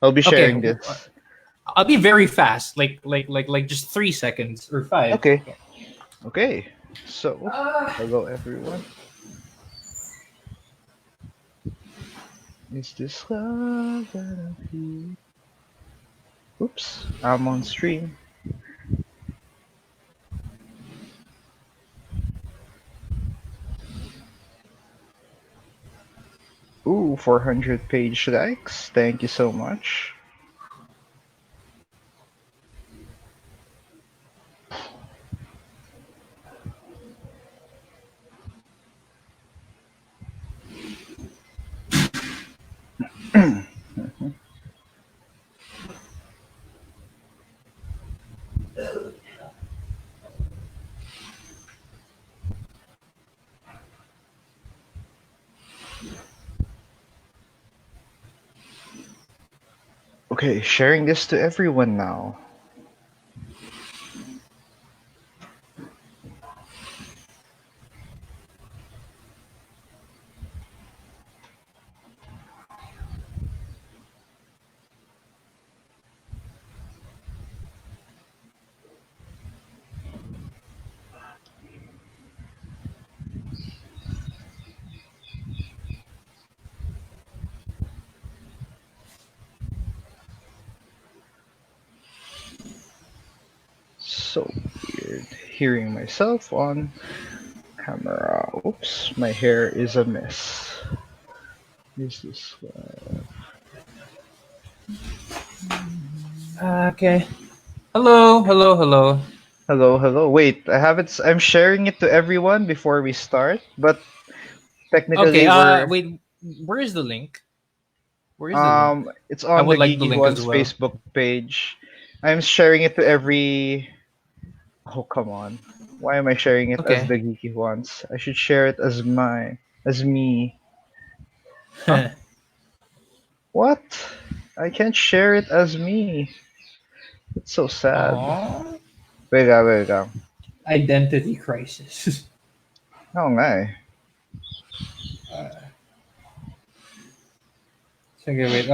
I'll be sharing Okay, this. I'll be very fast, like just 3 seconds or five. Okay. Okay. Okay. So, hello everyone. Is this love that I feel? Oops, I'm on stream. Ooh, 400 page likes. Thank you so much. Okay, sharing this to everyone now. So weird hearing myself on camera. Oops, my hair is a mess. Is this Okay. Hello. Hello, hello. Wait, I have it. I'm sharing it to everyone before we start, but Okay. technically we're Wait. Where is the link? Where is the link? it's I on would the like the Geeky link as Juans well. Facebook page. I'm sharing it to every. Oh, come on. Why am I sharing it as Okay. the Geeky Juans? I should share it as me. Huh? What? I can't share it as me. It's so sad. Aww. Wait lang. Identity crisis. Oo nga eh. Okay, wait.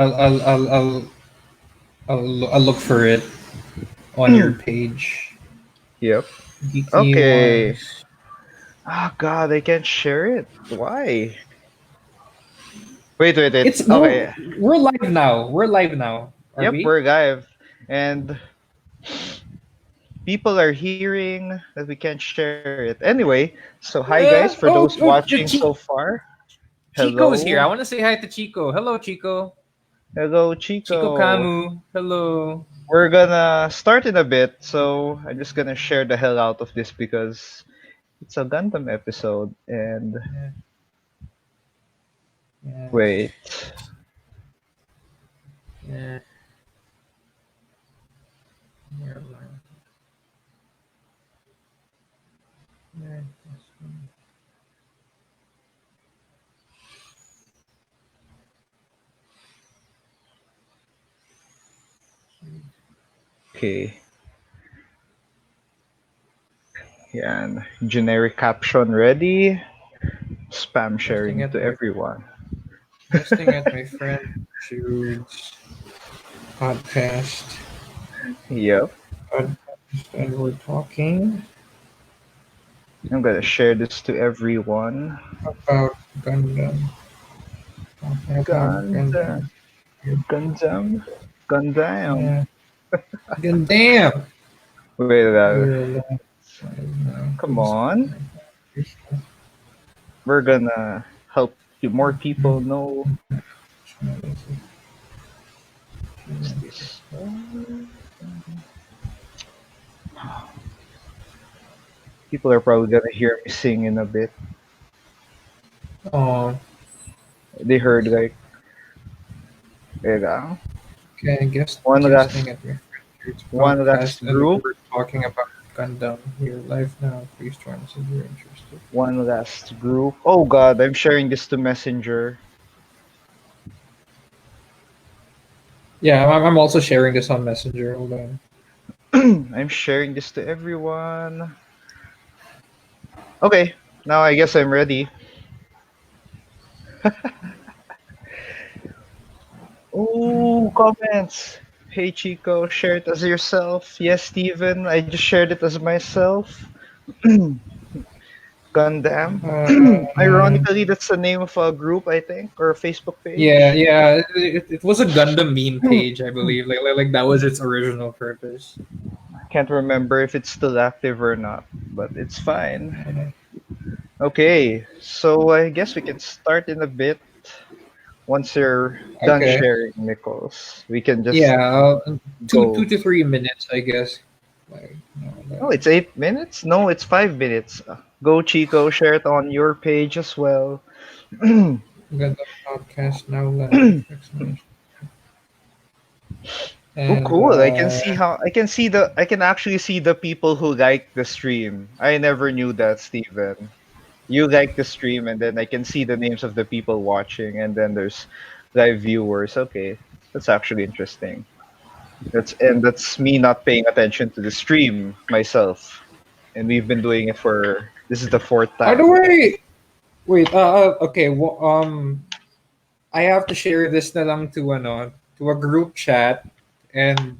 I'll look for it on your page. Yep. Geeky Okay. ones. Ah, God, I can't share it. Why? Wait. It's Okay. we're live now. We're live now. Are Yep, we? we're live. And people are hearing that we can't share it. Anyway, so hi guys, for those watching The so far. Chico is here. Hello. I want to say hi to Chico. Hello, Chico. Hello, Chico Chico. Kamu. Hello. We're gonna start in a bit, so I'm just gonna share the hell out of this because it's a Gundam episode. And Yeah. Yeah. wait, Yeah. Yeah. okay. Yeah, and generic caption ready. Spam Testing sharing at to my everyone. friend Jude's podcast. Yep. And we're talking I'm gonna share this to everyone. about Gundam. Talking about Gundam. Gundam. Gundam. Gundam. Yeah. Gundam. Wait, We're live now. come Please. on. We're gonna help more people know this. People are probably gonna hear me sing in a bit. Oh, They heard like, teka, okay. I guess one testing last, at my friend's one podcast, last and group, we're talking about Gundam. We're live now. Please join us if you're interested. one last group. Oh God, I'm sharing this to Messenger. Yeah, I'm also sharing this on Messenger. Hold on. I'm sharing this to everyone. Okay, now I guess I'm ready. Oh comments. Hey Chico, share it as yourself. Yes, Steven, I just shared it as myself. Gundam. Um, Ironically, that's the name of a group, I think, or a Facebook yeah, page. yeah. It was a Gundam meme page, I believe. Like that was its original purpose. Can't remember if it's still active or not, but it's fine. Uh, Okay, so I guess we can start in a bit. Once you're done okay. sharing, Nichols, we can just Yeah. Two go. to 3 minutes, I guess. Like, Oh, it's 8 minutes? No, it's 5 minutes. Go, Chico, share it on your page as well. Gundam podcast now live! Exclamation. Oh, And cool. I can actually see the people who like the stream. I never knew that, Steven. You like the stream, and then I can see the names of the people watching, and then there's live viewers. Okay, that's actually interesting. That's me not paying attention to the stream myself, and we've been doing it for this is the fourth how do time. I wait? Okay. Well, I have to share this na lang to to a group chat and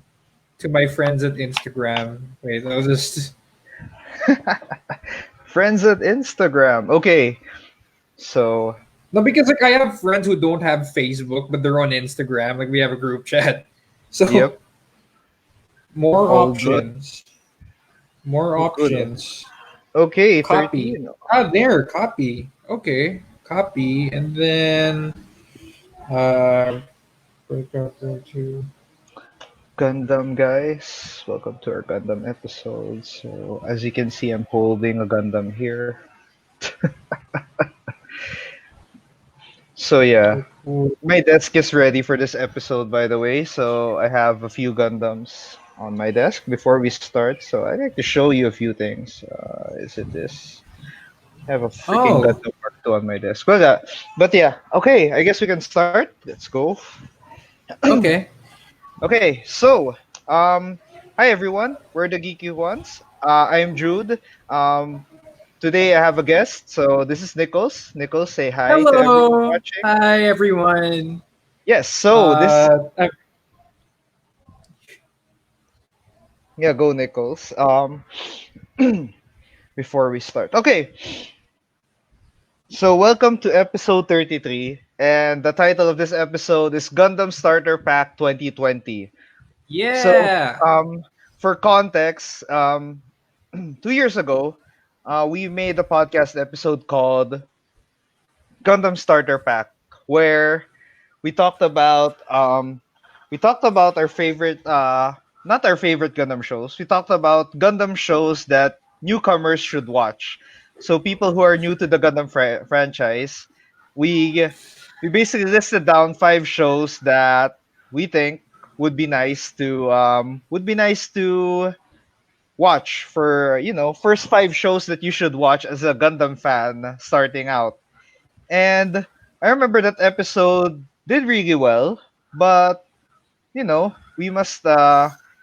to my friends at Instagram. Wait, I'll just Friends at Instagram. Okay, so no, because like I have friends who don't have Facebook but they're on Instagram. Like we have a group chat, so yep, more all good. options, more Oh, good. options. Okay, Copy. 13. There, copy. Okay, copy, and then break out to Gundam guys, welcome to our Gundam episode. So as you can see, I'm holding a Gundam here. So yeah, cool. my desk is ready for this episode, by the way. So I have a few Gundams on my desk before we start. So I'd like to show you a few things. Is it this? I have a freaking Oh, Gundam Mark II on my desk. But yeah, okay. I guess we can start. Let's go. okay. Okay, so hi everyone. We're the Geeky Juans. I'm Jude. Today I have a guest. So this is Nichols. Nichols, say hi to everyone Hello. watching. Hi, everyone. Yes. So this, Uh, I- yeah, go Nichols. Before we start, okay. So welcome to episode 33, and the title of this episode is Gundam Starter Pack 2020. So yeah. for context, 2 years ago, we made a podcast episode called Gundam Starter Pack, where we talked about our favorite not our favorite Gundam shows. We talked about Gundam shows that newcomers should watch. So people who are new to the Gundam franchise, we we basically listed down 5 shows that we think would be nice to watch for first 5 shows that you should watch as a Gundam fan starting out. And I remember that episode did really well, but we must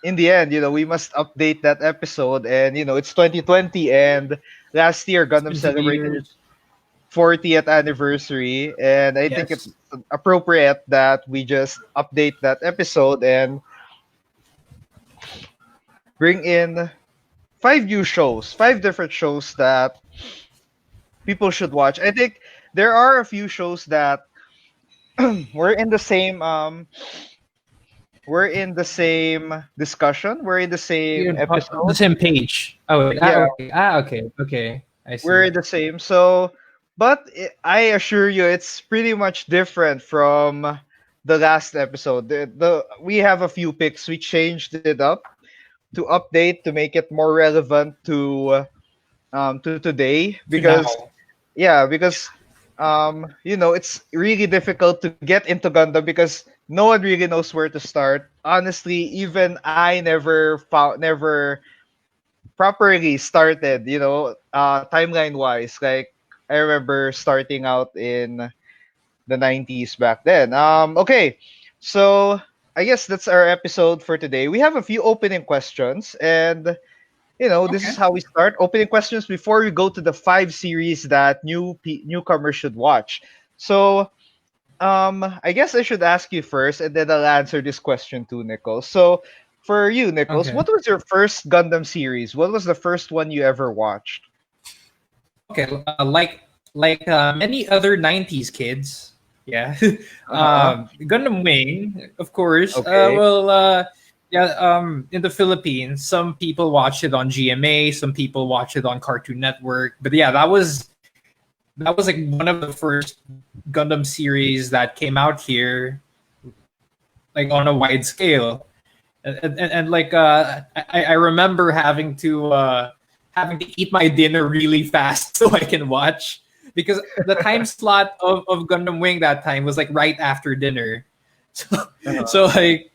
in the end, we must update that episode, and it's 2020, and last year It's Gundam been two celebrated its years. 40th anniversary, and I think it's Yes. appropriate that we just update that episode and bring in 5 new shows, 5 different shows that people should watch. I think there are a few shows that we're in the same discussion, we're in the same You're on the episode. same page. Oh, wait. Yeah, Okay. Okay. Okay. I we're see. the same. So, but I assure you, it's pretty much different from the last episode. We have a few picks. We changed it up to update to make it more relevant to today, To because now. yeah, because it's really difficult to get into Gundam because no one really knows where to start. Honestly, even I never properly started, timeline wise. Like I remember starting out in the 90s back then. Okay. So, I guess that's our episode for today. We have a few opening questions, and this is Okay. how we start. Opening questions before we go to the 5 series that newcomers should watch. So, I guess I should ask you first, and then I'll answer this question too, Nichols. So, for you, Nichols, Okay. what was your first Gundam series? What was the first one you ever watched? Okay. Like many other '90s kids, yeah. Uh-huh. Gundam Wing, of course. Okay. Yeah. In the Philippines, some people watch it on GMA, some people watch it on Cartoon Network. But yeah, that was like one of the first Gundam series that came out here, like on a wide scale. And like I remember having to eat my dinner really fast so I can watch, because the time slot of Gundam Wing that time was like right after dinner. So Uh-huh. so like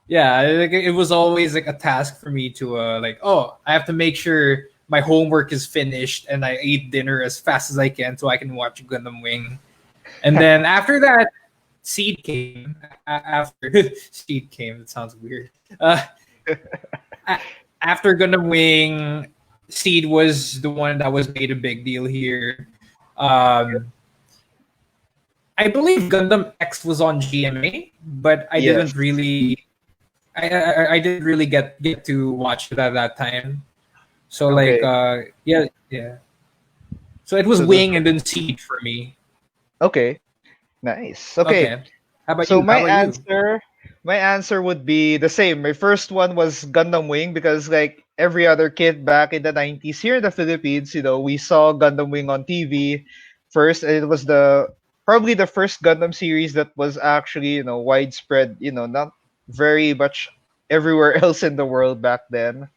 yeah, like, it was always like a task for me to like, oh, I have to make sure my homework is finished and I eat dinner as fast as I can so I can watch Gundam Wing. And then after that, Seed came. After Seed came, it sounds weird. Uh, a- After Gundam Wing, Seed was the one that was made a big deal here. Um, I believe Gundam X was on GMA, but Yes. I didn't really get to watch it at that time. So like Okay. yeah, yeah. So it was So those Wing were and then Seed for me. okay. Nice. Okay. Okay. How about So you? How my about you? answer would be the same. My first one was Gundam Wing because like every other kid back in the 90s here in the Philippines, we saw Gundam Wing on TV first, and it was the probably the first Gundam series that was actually, widespread, not very much everywhere else in the world back then,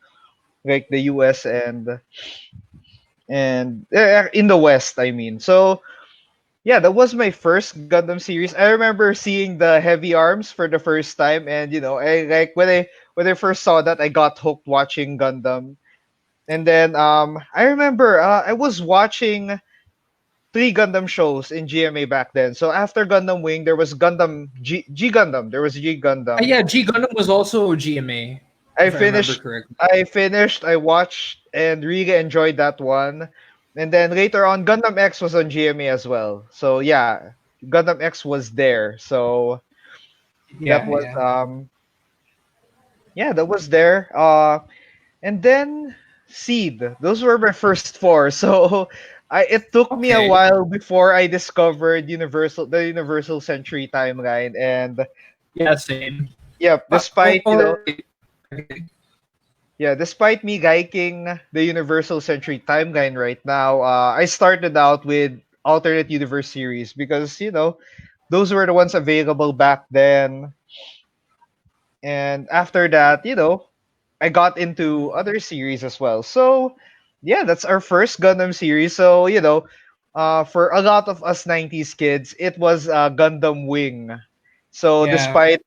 like the US and in the West, I mean. So, yeah, that was my first Gundam series. I remember seeing the heavy arms for the first time, and I like when I first saw that, I got hooked watching Gundam. And then I remember I was watching three Gundam shows in GMA back then. So after Gundam Wing, there was G Gundam. There was G Gundam. Yeah, G Gundam was also GMA, I if I remember finished. correctly. I watched and really enjoyed that one. And then later on, Gundam X was on GMA as well. So yeah, Gundam X was there. So that Yeah, was yeah. yeah, that was there. And then Seed. Those were my first four. So it took me a Okay. while before I discovered the Universal Century timeline. And Yeah, same. yep, despite Or okay. despite me liking the Universal Century timeline right now, I started out with alternate universe series because those were the ones available back then. And after that, I got into other series as well. So, yeah, that's our first Gundam series. So, for a lot of us 90s kids, it was Gundam Wing. So, Yeah. despite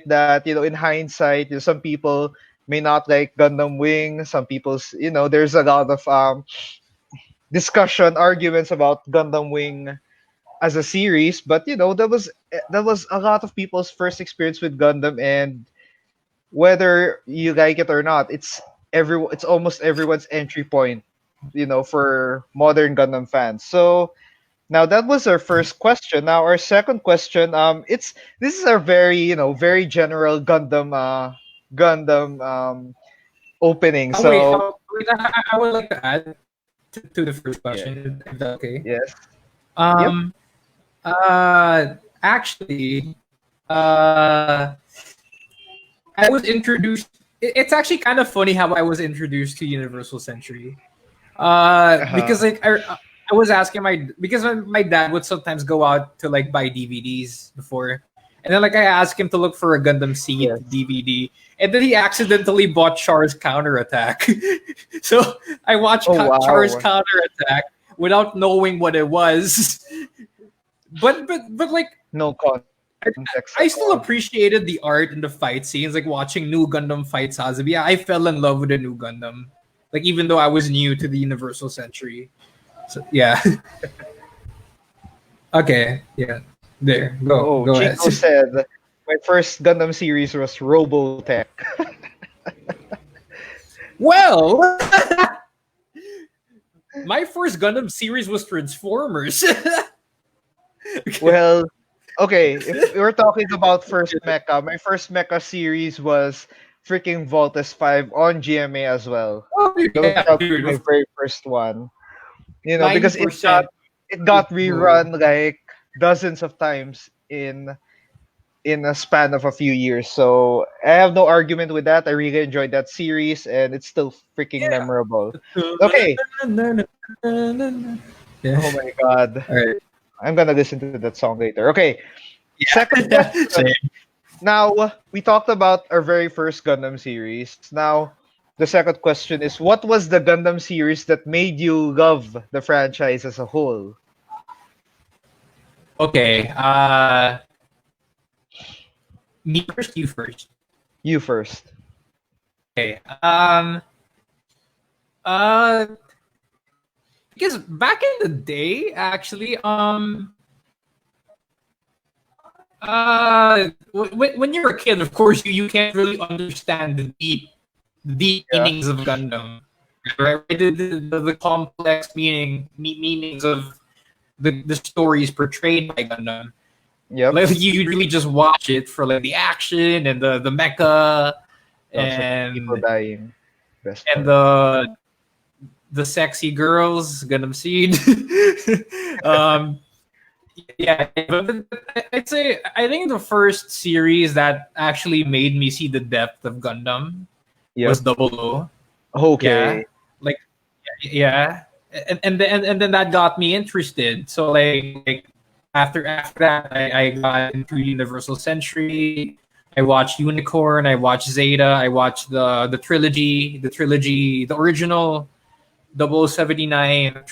that, in hindsight, some people may not like Gundam Wing. Some people's, there's a lot of discussion, arguments about Gundam Wing as a series. But, that was a lot of people's first experience with Gundam, and whether you like it or not, it's almost everyone's entry point, for modern Gundam fans. So now that was our first question. Now our second question, this is our very, very general Gundam opening. So Wait, I would like to add to the first yeah, question, if that's okay. yes, yep, Um, Actually, uh, I was introduced. It's actually kind of funny how I was introduced to Universal Century. Because uh-huh. like I was asking because my dad would sometimes go out to like buy DVDs before, and then like I asked him to look for a Gundam Seed Yes. DVD, and then he accidentally bought Char's Counterattack. So I watched Oh Char's wow, Counterattack without knowing what it was. But like no I, context I at still all. appreciated the art and the fight scenes, like watching New Gundam fight Sazabi. I fell in love with the New Gundam, like even though I was new to the Universal Century. So yeah, okay, yeah, there, Oh, go ahead. Chico said my first Gundam series was Robotech. Well, my first Gundam series was Transformers. Well, okay, if we're talking about first mecha, my first mecha series was freaking Voltes 5 on GMA as well. Oh, That was yeah, probably dude. my Of very first one. ninety Because percent it got people. rerun like dozens of times in a span of a few years. So I have no argument with that. I really enjoyed that series and it's still freaking memorable. Okay. Yeah. Oh my god. All right. I'm gonna listen to that song later. Okay. Second Yeah. question. Same. Now we talked about our very first Gundam series. Now the second question is what was the Gundam series that made you love the franchise as a whole? Okay. Me first. You first. You first. Okay. Uh, because back in the day, actually, when you're a kid, of course, you can't really understand the deep Yeah. meanings of Gundam, right? The complex meanings of the stories portrayed by Gundam. Yep. Like you really just watch it for like the action and the mecha Also people and dying. Best and part. the sexy girls, Gundam Seed. um, yeah, but I'd say I think the first series that actually made me see the depth of Gundam was Yep. Double O. Yeah, Okay. like yeah, and then that got me interested. So like after that, I got into Universal Century. I watched Unicorn. I watched Zeta. I watched the original 0079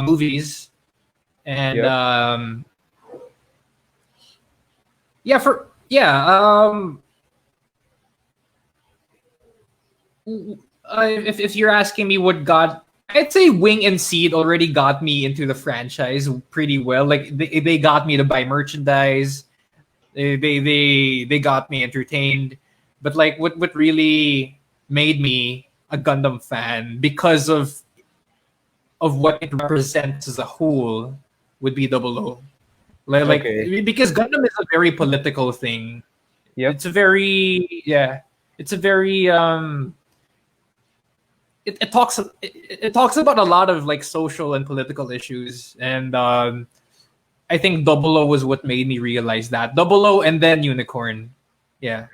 movies, and Yep. yeah, if you're asking me what got, I'd say Wing and Seed already got me into the franchise pretty well. Like they got me to buy merchandise. They got me entertained. But like what really made me a Gundam fan because of what it represents as a whole would be Double O. Like Okay. because Gundam is a very political thing. Yep. It's a very yeah. It's a very it talks about a lot of like social and political issues, and I think Double O was what made me realize that Double O and then Unicorn. Yeah.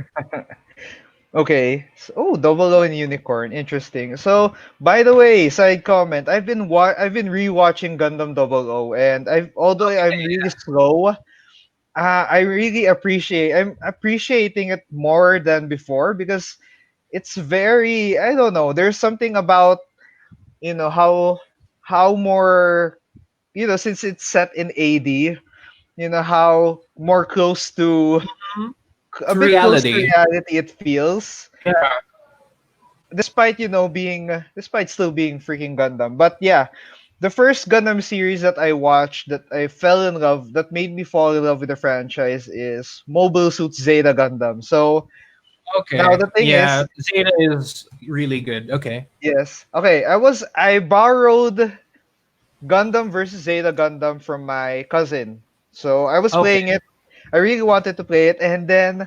Okay. Oh, Double O and Unicorn. Interesting. So, by the way, side comment. I've been rewatching Gundam Double O, and I've although I'm really slow, I'm appreciating it more than before because it's very I don't know. There's something about how more since it's set in AD, how more close to a To bit close to reality. reality it feels Yeah. despite still being freaking Gundam. But yeah, the first Gundam series that I watched that I fell in love that made me fall in love with the franchise is Mobile Suit Zeta Gundam. So now Okay. the thing Yeah. is, Zeta is really good. Okay. yes, okay, I borrowed Gundam versus Zeta Gundam from my cousin. So I was Okay. playing it. I really wanted to play it, and then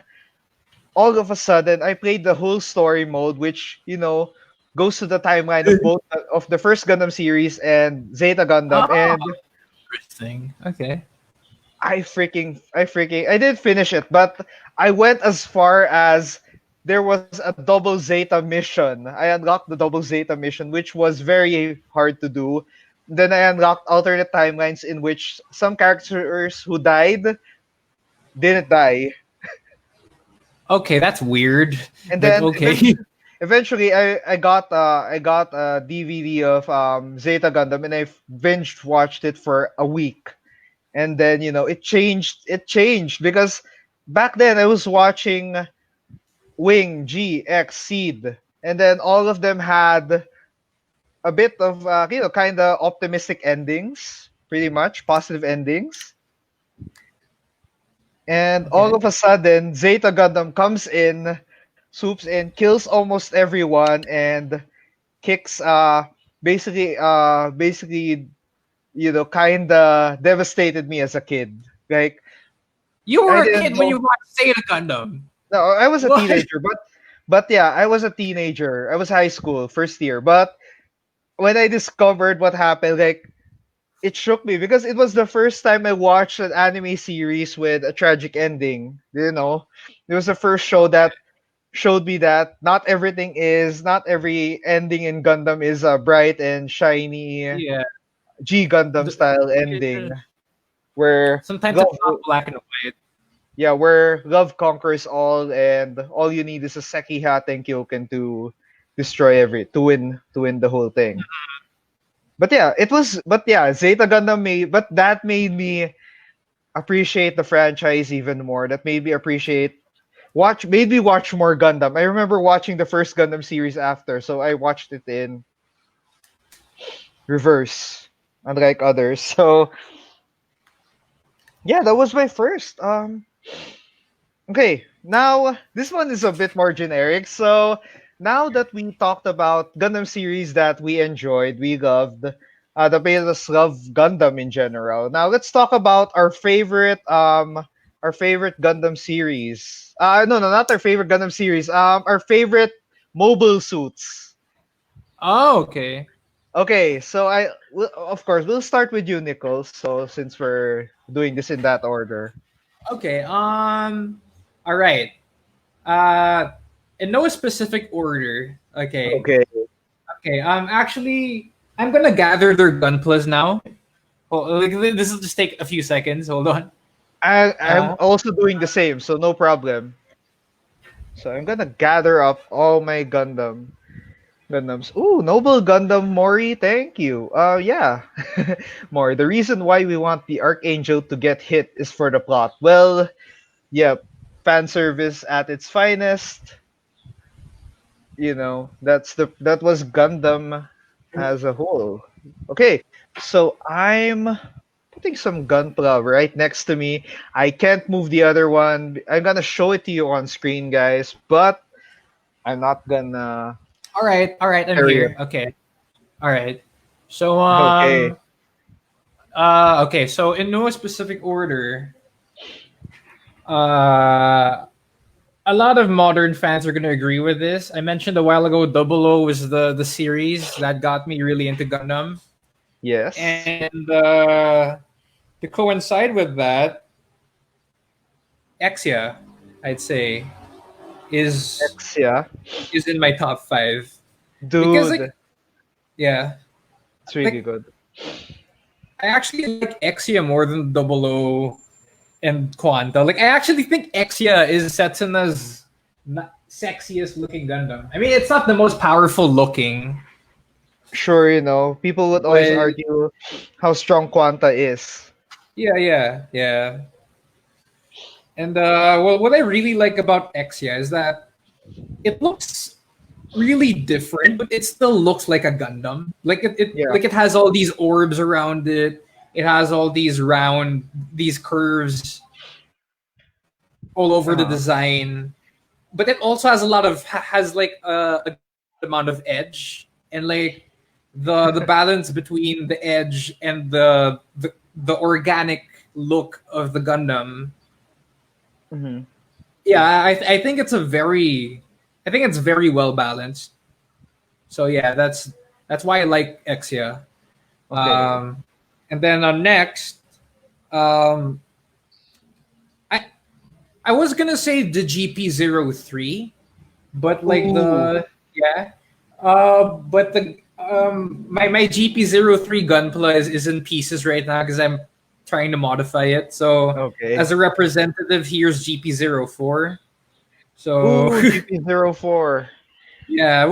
all of a sudden I played the whole story mode, which goes to the timeline of both of the first Gundam series and Zeta Gundam, Oh, and interesting. Okay. I did finish it, but I went as far as there was a double Zeta mission. I unlocked the double Zeta mission, which was very hard to do. Then I unlocked alternate timelines in which some characters who died didn't die. Okay, that's weird, And but then okay. eventually I got a DVD of Zeta Gundam and I binge watched it for a week. And then it changed because back then I was watching Wing, G, X, Seed, and then all of them had a bit of kind of optimistic endings, pretty much positive endings. And all Okay. of a sudden, Zeta Gundam comes in, swoops in, kills almost everyone, and kicks basically kind of devastated me as a kid. Like You I were a didn't kid when know. you watched Sega Gundam. No, I was a What? teenager, but yeah, I was a teenager. I was high school, first year. But when I discovered what happened, like it shook me because it was the first time I watched an anime series with a tragic ending. You know, it was the first show that showed me that not every ending in Gundam is a bright and shiny Yeah. G Gundam The- style ending where Sometimes love it's not black and white. yeah, where love conquers all and all you need is a Sekiha Tenkyoken to destroy to win the whole thing. But yeah, Zeta Gundam but that made me appreciate the franchise even more. That made me appreciate watch made me watch more Gundam. I remember watching the first Gundam series after, so I watched it in reverse, unlike others. So yeah, that was my first. Okay, now this one is a bit more generic. So now that we talked about Gundam series that we enjoyed, we loved, that made us love Gundam in general. Now let's talk about our favorite Gundam series. No, not our favorite Gundam series. Our favorite mobile suits. Oh, okay. Okay, so of course we'll start with you, Nichols. So since we're doing this in that order. Okay. All right. Uh, in no specific order. Okay. Okay. Okay. Actually, I'm gonna gather their gunplas now. Like, this will just take a few seconds. Hold on. I'm Uh, also doing the same, so no problem. So I'm gonna gather up all my Gundams. Ooh, Noble Gundam Mori, thank you. Yeah. Mori, the reason why we want the Archangel to get hit is for the plot. Well, yeah, fan service at its finest. You know, that was Gundam as a whole. Okay, so I'm putting some gunpla right next to me. I can't move the other one. I'm gonna show it to you on screen, guys, but I'm not gonna all right. All right. I'm carry it. here. Okay. All right. So Okay. okay. So in no specific order, uh, a lot of modern fans are going to agree with this. I mentioned a while ago, Double O was the series that got me really into Gundam, Yes. and to coincide with that, Exia, I'd say, is Exia. is in my top five because like Dude, yeah, it's really like good. I actually like Exia more than Double O and Quanta. Like I actually think Exia is Setsuna's sexiest looking Gundam. I mean, it's not the most powerful looking, Sure, you know, people would always but argue how strong Quanta is. yeah. And well, what I really like about Exia is that it looks really different, but it still looks like a Gundam. Yeah. Like it has all these orbs around it. It has all these curves all over the Uh-huh. design. But it also has a lot of has like a good amount of edge and like the balance between the edge and the organic look of the Gundam. Hmm. Yeah, I think it's I think it's very well balanced. So yeah, that's why I like Exia. Okay. And then next, um, I I was gonna say the GP03, but like Ooh. the yeah, but the my GP03 Gunpla is in pieces right now because I'm trying to modify it. So Okay. as a representative, here's GP04. So Ooh, GP04. yeah,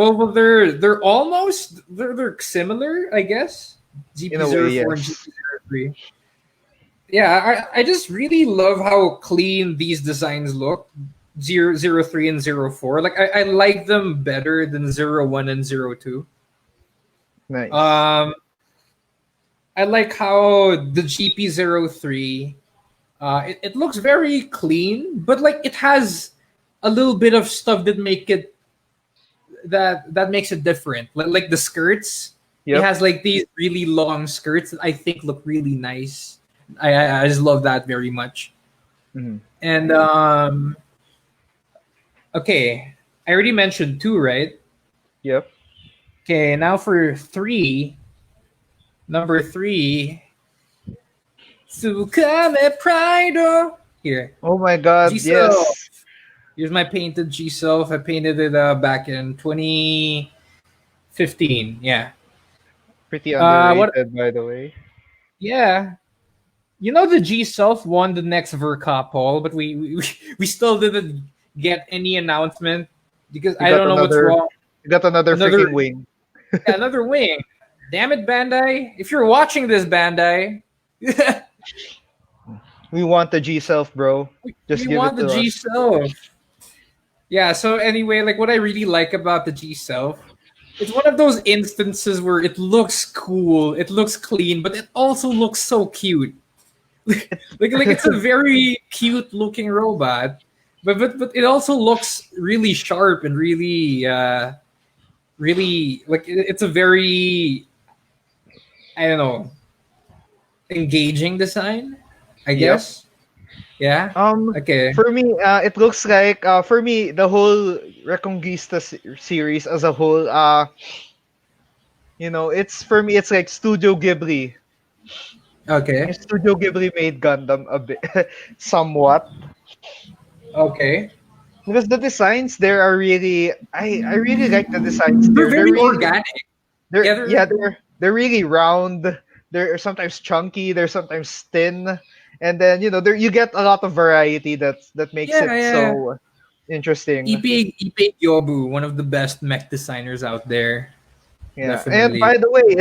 they're similar, I guess. In a way, GP04 and yes. GP03. Yeah, I just really love how clean these designs look. 003 and 04. Like I like them better than 01 and 02. Nice. Um I like how the GP03 it looks very clean, but like it has a little bit of stuff that makes it different. Like the skirts, it Yep. has like these really long skirts that I think look really nice. I just love that very much. Mhm. And okay, I already mentioned 2, right? Yep. Okay, now for 3. Number 3, Tsukame Pride. Here, Oh my God, G-Self. yes. Here's my painted G-Self. I painted it back in 2015. Yeah. Pretty What? underrated, by the way. Yeah. You know the G Self won the next Verka poll, but we still didn't get any announcement because You I got don't know what's another. wrong. You got another Another freaking wing. another wing. Damn it, Bandai! If you're watching this, Bandai, We want the G self, bro. Just we give want it the to G us. Self. Yeah. So anyway, like what I really like about the G Self, it's one of those instances where it looks cool, it looks clean, but it also looks so cute. Like it's a very cute looking robot, but it also looks really sharp and really really like it's a very, I don't know, engaging design, I Yep. guess. Yeah. Um, Okay. for me, it looks like for me the whole Reconquista series as a whole. It's for me. It's like Studio Ghibli. Okay. Studio Ghibli made Gundam a bit, somewhat, Okay. because the designs there are really. I really like the designs They're there. They're very really organic. they're Yeah. yeah they're really round. They're sometimes chunky. They're sometimes thin, and then there you get a lot of variety that makes Yeah. it Yeah. so interesting. Ipe Yobu, one of the best mech designers out there. Yeah. And Definitely. by the way,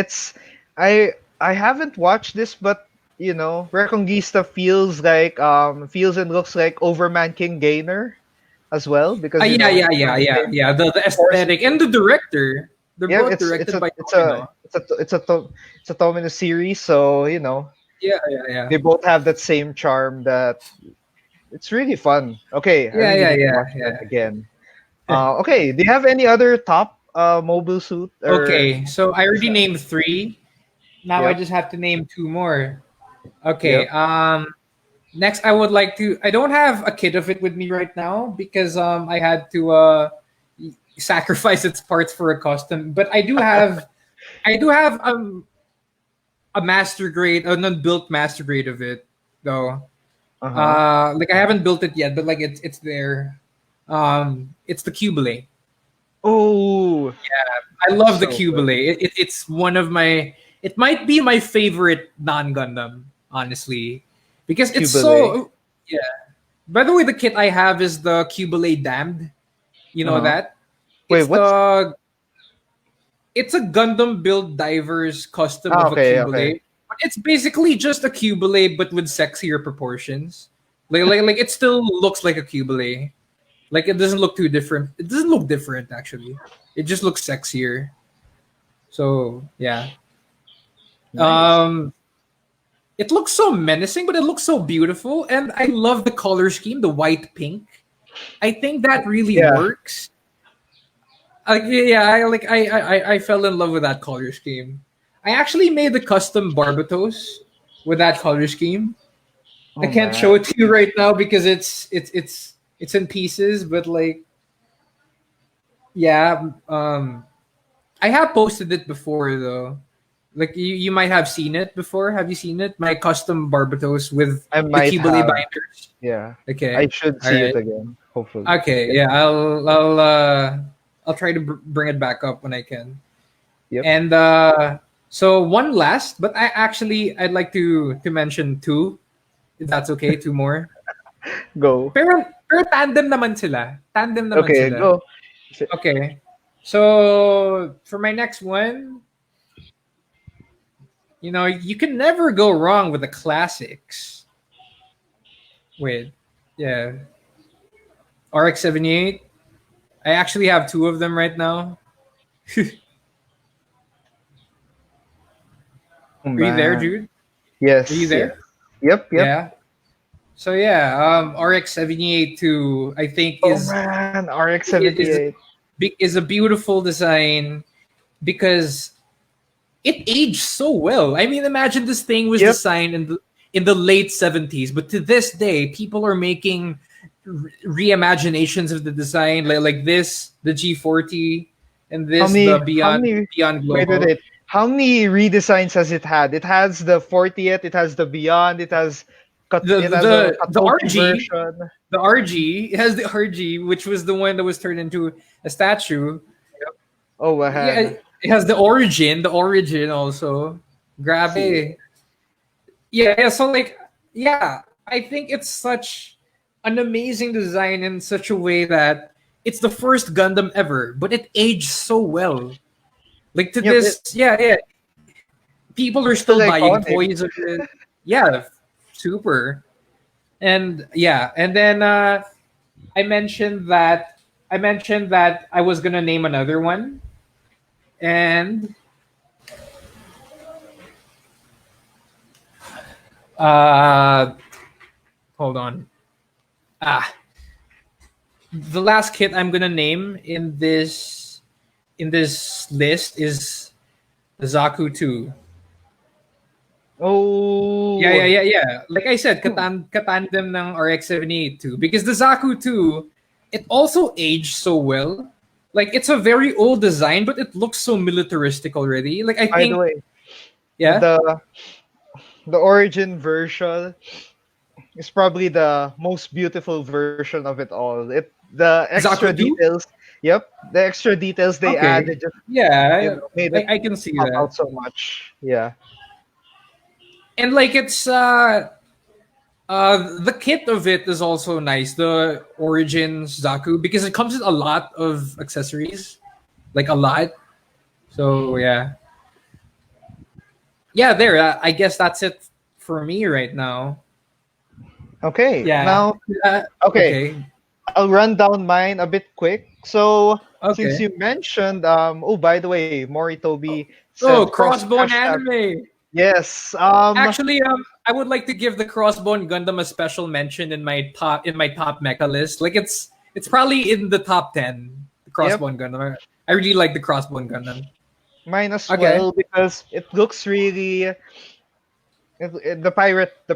I haven't watched this, but Reconquista feels and looks like Overman King Gainer as well, because Yeah, yeah, it's yeah, from the yeah, same yeah. The force. aesthetic and the director. They're Yeah, both directed by Tomino. it's a Tomino series, so Yeah, yeah, yeah. they both have that same charm that it's really fun. Okay, I Yeah, really yeah, need to yeah, watch that yeah. again. Okay, do you have any other top mobile suit or Okay, so I already design? named 3. Now I Yep, just have to name 2 more. Okay, yep. next I would like to, I don't have a kit of it with me right now because I had to sacrifice its parts for a custom, but I do have a master grade, an unbuilt master grade of it though. Uh-huh. Like I haven't built it yet, but like it's there. It's the Cubile. Oh, I love the so good. Cubile. It's one of my. It might be my favorite non Gundam, honestly, because it's Cubile. so. Yeah. By the way, the kit I have is the Cubile Damned. You know Uh-huh. that? Wait, It's what's the. It's a Gundam build divers custom of a okay, okay. Cubile. But it's basically just a Cubile, but with sexier proportions. Like it still looks like a Cubile. Like it doesn't look too different. It doesn't look different actually. It just looks sexier. So yeah. Nice. Um it looks so menacing, but it looks so beautiful. And I love the color scheme, the white pink. I think that really Yeah. works. Like yeah, I fell in love with that color scheme. I actually made the custom Barbatos with that color scheme. I Oh can't show man. it to you right now because it's in pieces, but like yeah, I have posted it before though. Like you might have seen it before. Have you seen it? My custom Barbatos with I the might Cubile have. binders. Yeah. I Okay. should All see it right. again, hopefully. Okay. Yep. Yeah. I'll try to bring it back up when I can. Yep. And so one last, but I'd like to mention 2. If that's okay, 2 more. Go. Pero tandem naman sila. Tandem naman Okay, sila. go. Okay. So for my next one, you can never go wrong with the classics. Wait, yeah, RX-78. I actually have 2 of them right now. Are Oh you there, man. Jude? Are you Yes, yes. there? Yep, yep. Yeah. So yeah, RX-78 2 I think Oh man, is RX-78. is a beautiful design because it aged so well. I mean, imagine this thing was Yep. designed in the late 70s, but to this day people are making reimaginations of the design, like this, the G40, and How this, the many? How many? Beyond Wait, wait, Global. wait. How many redesigns has it had? It has the 40th. It has the Beyond. the It has a the Katoki RG, version. the RG, it has the RG, which was the one that was turned into a statue. Oh, Yeah, man. it has the origin also. See. Grabe. Yeah, so like, yeah, I think it's such an amazing design in such a way that it's the first Gundam ever, but it aged so well. Like to Yep. this, yeah, people are It's still still buying iconic. toys of it. Yeah, super. And yeah, and then I mentioned that I was gonna name another one, and uh, hold on. Ah, the last kit I'm gonna name in this list is Zaku 2. Oh. Yeah. Like I said, katandem ng RX-78 too, because the Zaku 2, it also aged so well. Like it's a very old design, but it looks so militaristic already. Like I By the think, way, yeah, the the origin version is probably the most beautiful version of it all. The extra Zaku 2. details. Yep, the extra details they Okay, added just yeah, made it I can see pop that. out so much. Yeah. And like it's the kit of it is also nice. The Origins Zaku, because it comes with a lot of accessories, like a lot. So yeah, yeah. There, I guess that's it for me right now. Okay. Yeah. Now, okay, Okay. I'll run down mine a bit quick. So, since Okay. you mentioned, oh, by the way, Moritobi Oh, said cross Crossbone hashtag. anime. Yes. Actually, I would like to give the Crossbone Gundam a special mention in my top mecha list. Like it's probably in the top 10. The Yep. Crossbone Gundam. I really like the Crossbone Gundam. Mine as Okay. well because it looks really. The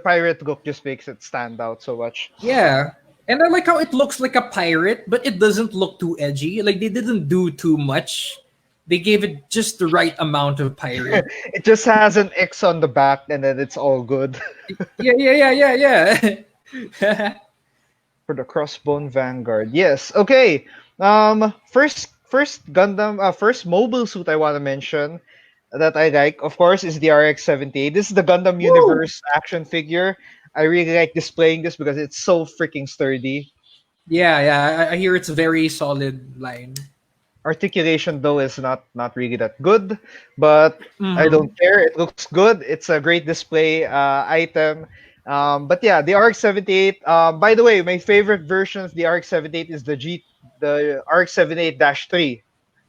pirate look just makes it stand out so much. Yeah. And I like how it looks like a pirate, but it doesn't look too edgy. Like they didn't do too much. They gave it just the right amount of pirate. It just has an X on the back, and then it's all good. Yeah. For the Crossbone Vanguard. Yes. Okay. First Gundam, first mobile suit I want to mention that I like, of course, is the RX-78. This is the Gundam Woo! Universe action figure. I really like displaying this because it's so freaking sturdy. Yeah. I hear it's a very solid line. Articulation though is not really that good, but I Hmm. don't care. It looks good. It's a great display item. But yeah, the RX-78. By the way, my favorite version of the RX-78 is the RX-78-3,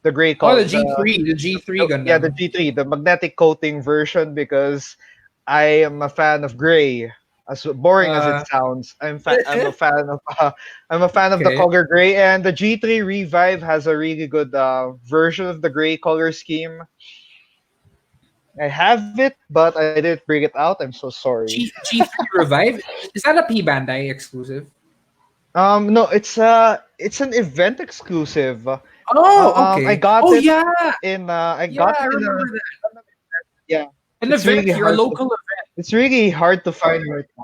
the gray Oh, color, The G3 yeah, the Gundam. G3, the magnetic coating version, because I am a fan of gray. As boring as it Uh, sounds, I'm a fan of I'm a fan of the okay. color gray, and the G3 Revive has a really good version of the gray color scheme. I have it, but I didn't bring it out. I'm so sorry. G3 Revive? Is that a P Bandai exclusive? No, it's an event exclusive. Oh, I okay. got Oh it yeah, I yeah. got I it in remember a that. yeah. An It's event really here, a hard. local event. It's really hard to find right now.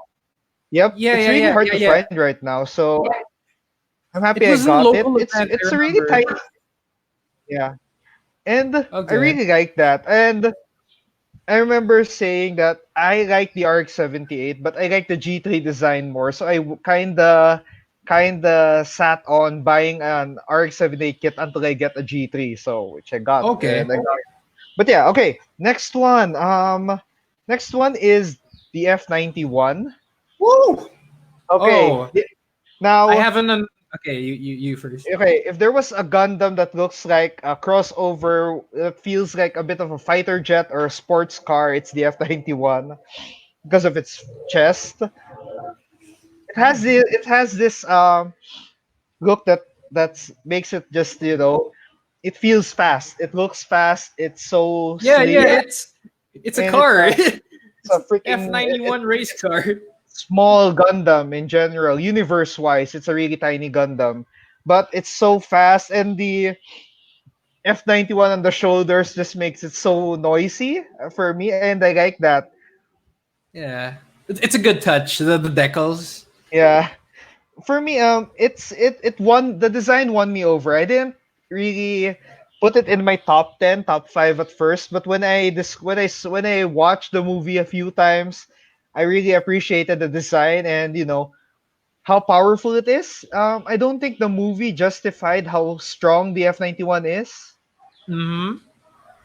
Yep, it's really hard to Yeah. find right now. So I'm happy It I was a got it. local event. I It's a really remember. tight, yeah, and I Okay. really like that. And I remember saying that I like the RX-78, but I like the G3 design more. So kinda sat on buying an RX-78 kit until I get a G3. So which I got, Okay. and I got. But yeah, okay. Next one. Next one is the F91. Woo! Okay. Oh, I Now, haven't. Okay, you first. okay, if there was a Gundam that looks like a crossover, that feels like a bit of a fighter jet or a sports car, it's the F91 because of its chest. It has this look that makes it just, it feels fast. It looks fast. It's so Yeah, sleek, it's a and it's car. It's a F freaking 91 race car. small Gundam in general, universe wise. It's a really tiny Gundam, but it's so fast, and the F91 on the shoulders just makes it so noisy for me, and I like that. Yeah, it's a good touch. The decals. Yeah, for me, it won the design won me over. I didn't really put it in my top 10, top 5 at first, but when I watched the movie a few times, I really appreciated the design and how powerful it is. I don't think the movie justified how strong the F91 is Hmm.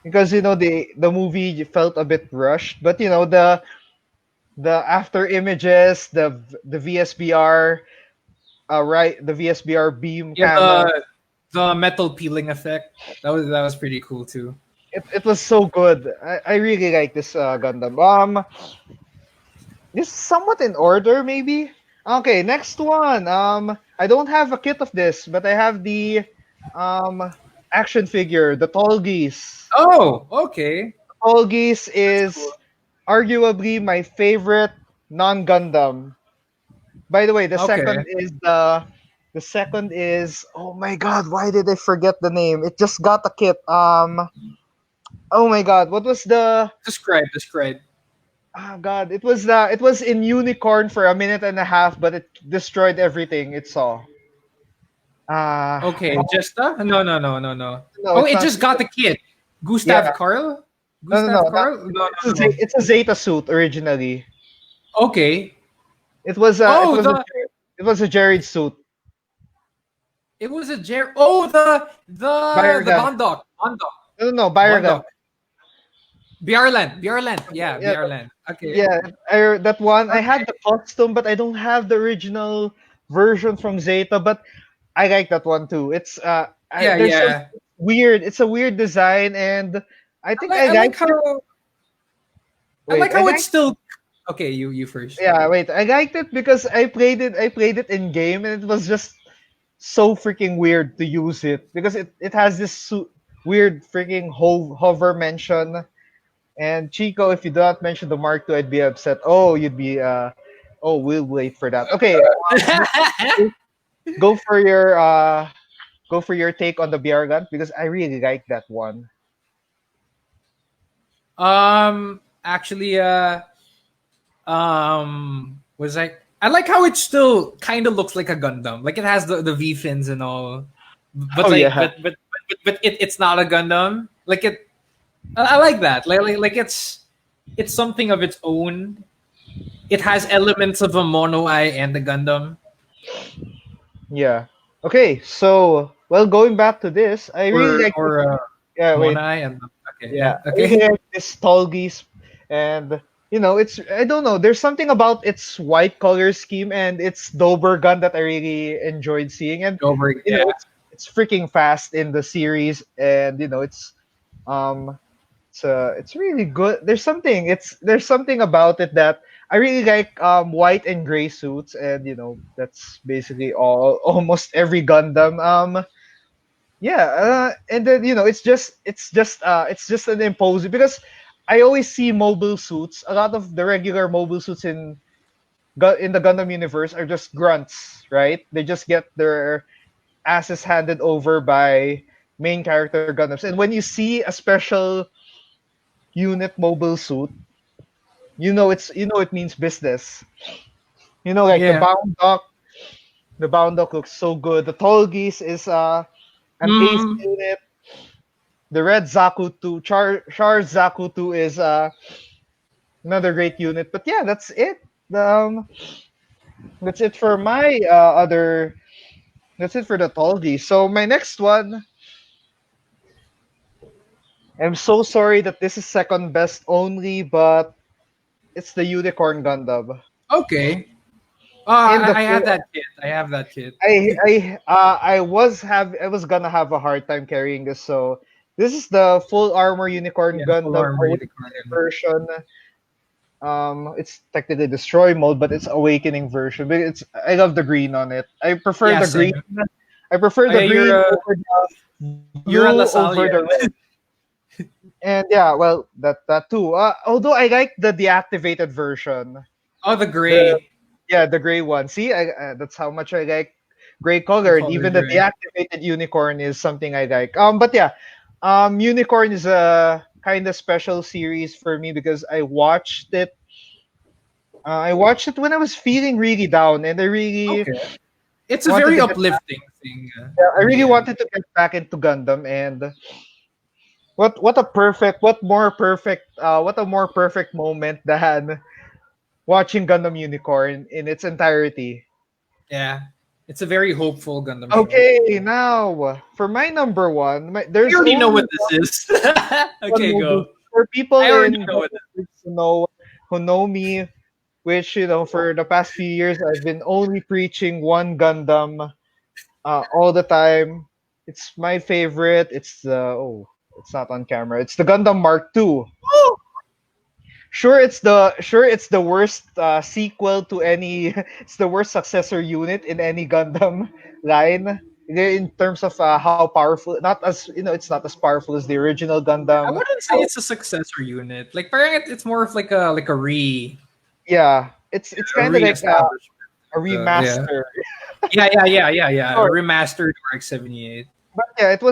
because the movie felt a bit rushed, but the after images, the VSBR, right, the VSBR beam Yeah, camo. the metal peeling effect. That was pretty cool too. It was so good. I really like this Gundam. This is somewhat in order, maybe. Okay, next one. I don't have a kit of this, but I have the action figure, the Tall Geese. Oh, okay. Tall Geese That's cool. is arguably my favorite non-Gundam. By the way, Okay. the second is, oh my god, why did I forget the name? It just got a kit. Oh my god, what was the Describe. ah god, it was in unicorn for a minute and a half, but it destroyed everything it saw. Okay, I Jesta? No. no, Oh, it's it not. just got the kid. Yeah, Gustav Karl? no, Gustav not, Karl? No. it's a Zeta suit originally. Okay. It Oh, was it was a Jared suit. it was a Jer. Oh, the Bayarga. Bondok. No, Bayarga. Bondok. Biarland. Yeah, Yeah, Biarland. Okay. yeah, that one. I had the costume, but I don't have the original version from Zeta. But I like that one too. There's some Yeah. weird. It's a weird design, and I think I I like liked it. how Wait, I it's like. still okay. You first. Yeah, wait. I liked it because I played it. I played it in game, and it was just so freaking weird to use it because it has this weird freaking hover mention. And Chico, if you do not mention the Mark II, I'd be upset. Oh, you'd be oh, we'll wait for that. Okay, go for your go for your take on the BR gun because I really like that one. Actually, was I like how it still kind of looks like a Gundam. Like it has the V fins and all, but Oh like yeah, but it's not a Gundam. Like it, I like that. Like it's something of its own. It has elements of a Mono Eye and the Gundam, yeah. Okay, so well, going back to this, I really like this. or Yeah, Mono wait. Eye and okay, Yeah, yeah, I really okay. like this tall geese, and it's I don't know. There's something about its white color scheme and its Dober gun that I really enjoyed seeing, and Over, yeah, it's freaking fast in the series, and um it's really good. There's something about it that I really like. White and gray suits, and that's basically all almost every Gundam. Yeah, and then it's just an imposing because I always see mobile suits. A lot of the regular mobile suits in the Gundam universe are just grunts, right? They just get their asses handed over by main character Gundams. And when you see a special unit mobile suit, it means business. Like yeah. the bound dog looks so good. The Tolgis is an ace Mm, unit. The red Zaku 2, Char Zaku 2 is another great unit. But yeah, that's it. Um, that's it for my other. That's it for the Tolgi. So my next one, I'm so sorry that this is second best only, but it's the Unicorn Gundam. okay. In the I have that kit. I have that kit. I was gonna have a hard time carrying this. So this is the full armor Unicorn Yeah, full Gundam armor Awakening unicorn. version. It's technically destroy mode, but it's awakening version. But I love the green on it. Yeah, same. I prefer Oh, the yeah, green over the you're a blue over Lasallian. the red. And yeah, well, that too. Although I like the deactivated version, Oh, the the gray yeah, the gray one. See, that's how much I like gray color, and color even the gray. deactivated unicorn is something I like. But yeah, unicorn is a kind of special series for me because I watched it. I watched it when I was feeling really down, and I really Okay, it's a wanted very to get. uplifting thing I in the really end. wanted to get back into Gundam, and what a more perfect moment than watching Gundam Unicorn in its entirety. Yeah, it's a very hopeful Gundam show. Okay, now for my number one, I there's already know only what this is. one Okay, movie go. for I people already in know what. Gundam groups who know me, which for the past few years I've been only preaching one Gundam all the time. It's my favorite. It's not on camera. It's the Gundam Mark II. Oh, Sure it's the worst sequel to any it's the worst successor unit in any Gundam line in terms of how powerful, not as it's not as powerful as the original I Gundam. wouldn't say it's a successor unit. Like, parang it's more of like a Yeah, it's a kind of like re-establishment. a Yeah. remaster. Yeah. A Sure. remastered RX-78. But yeah, it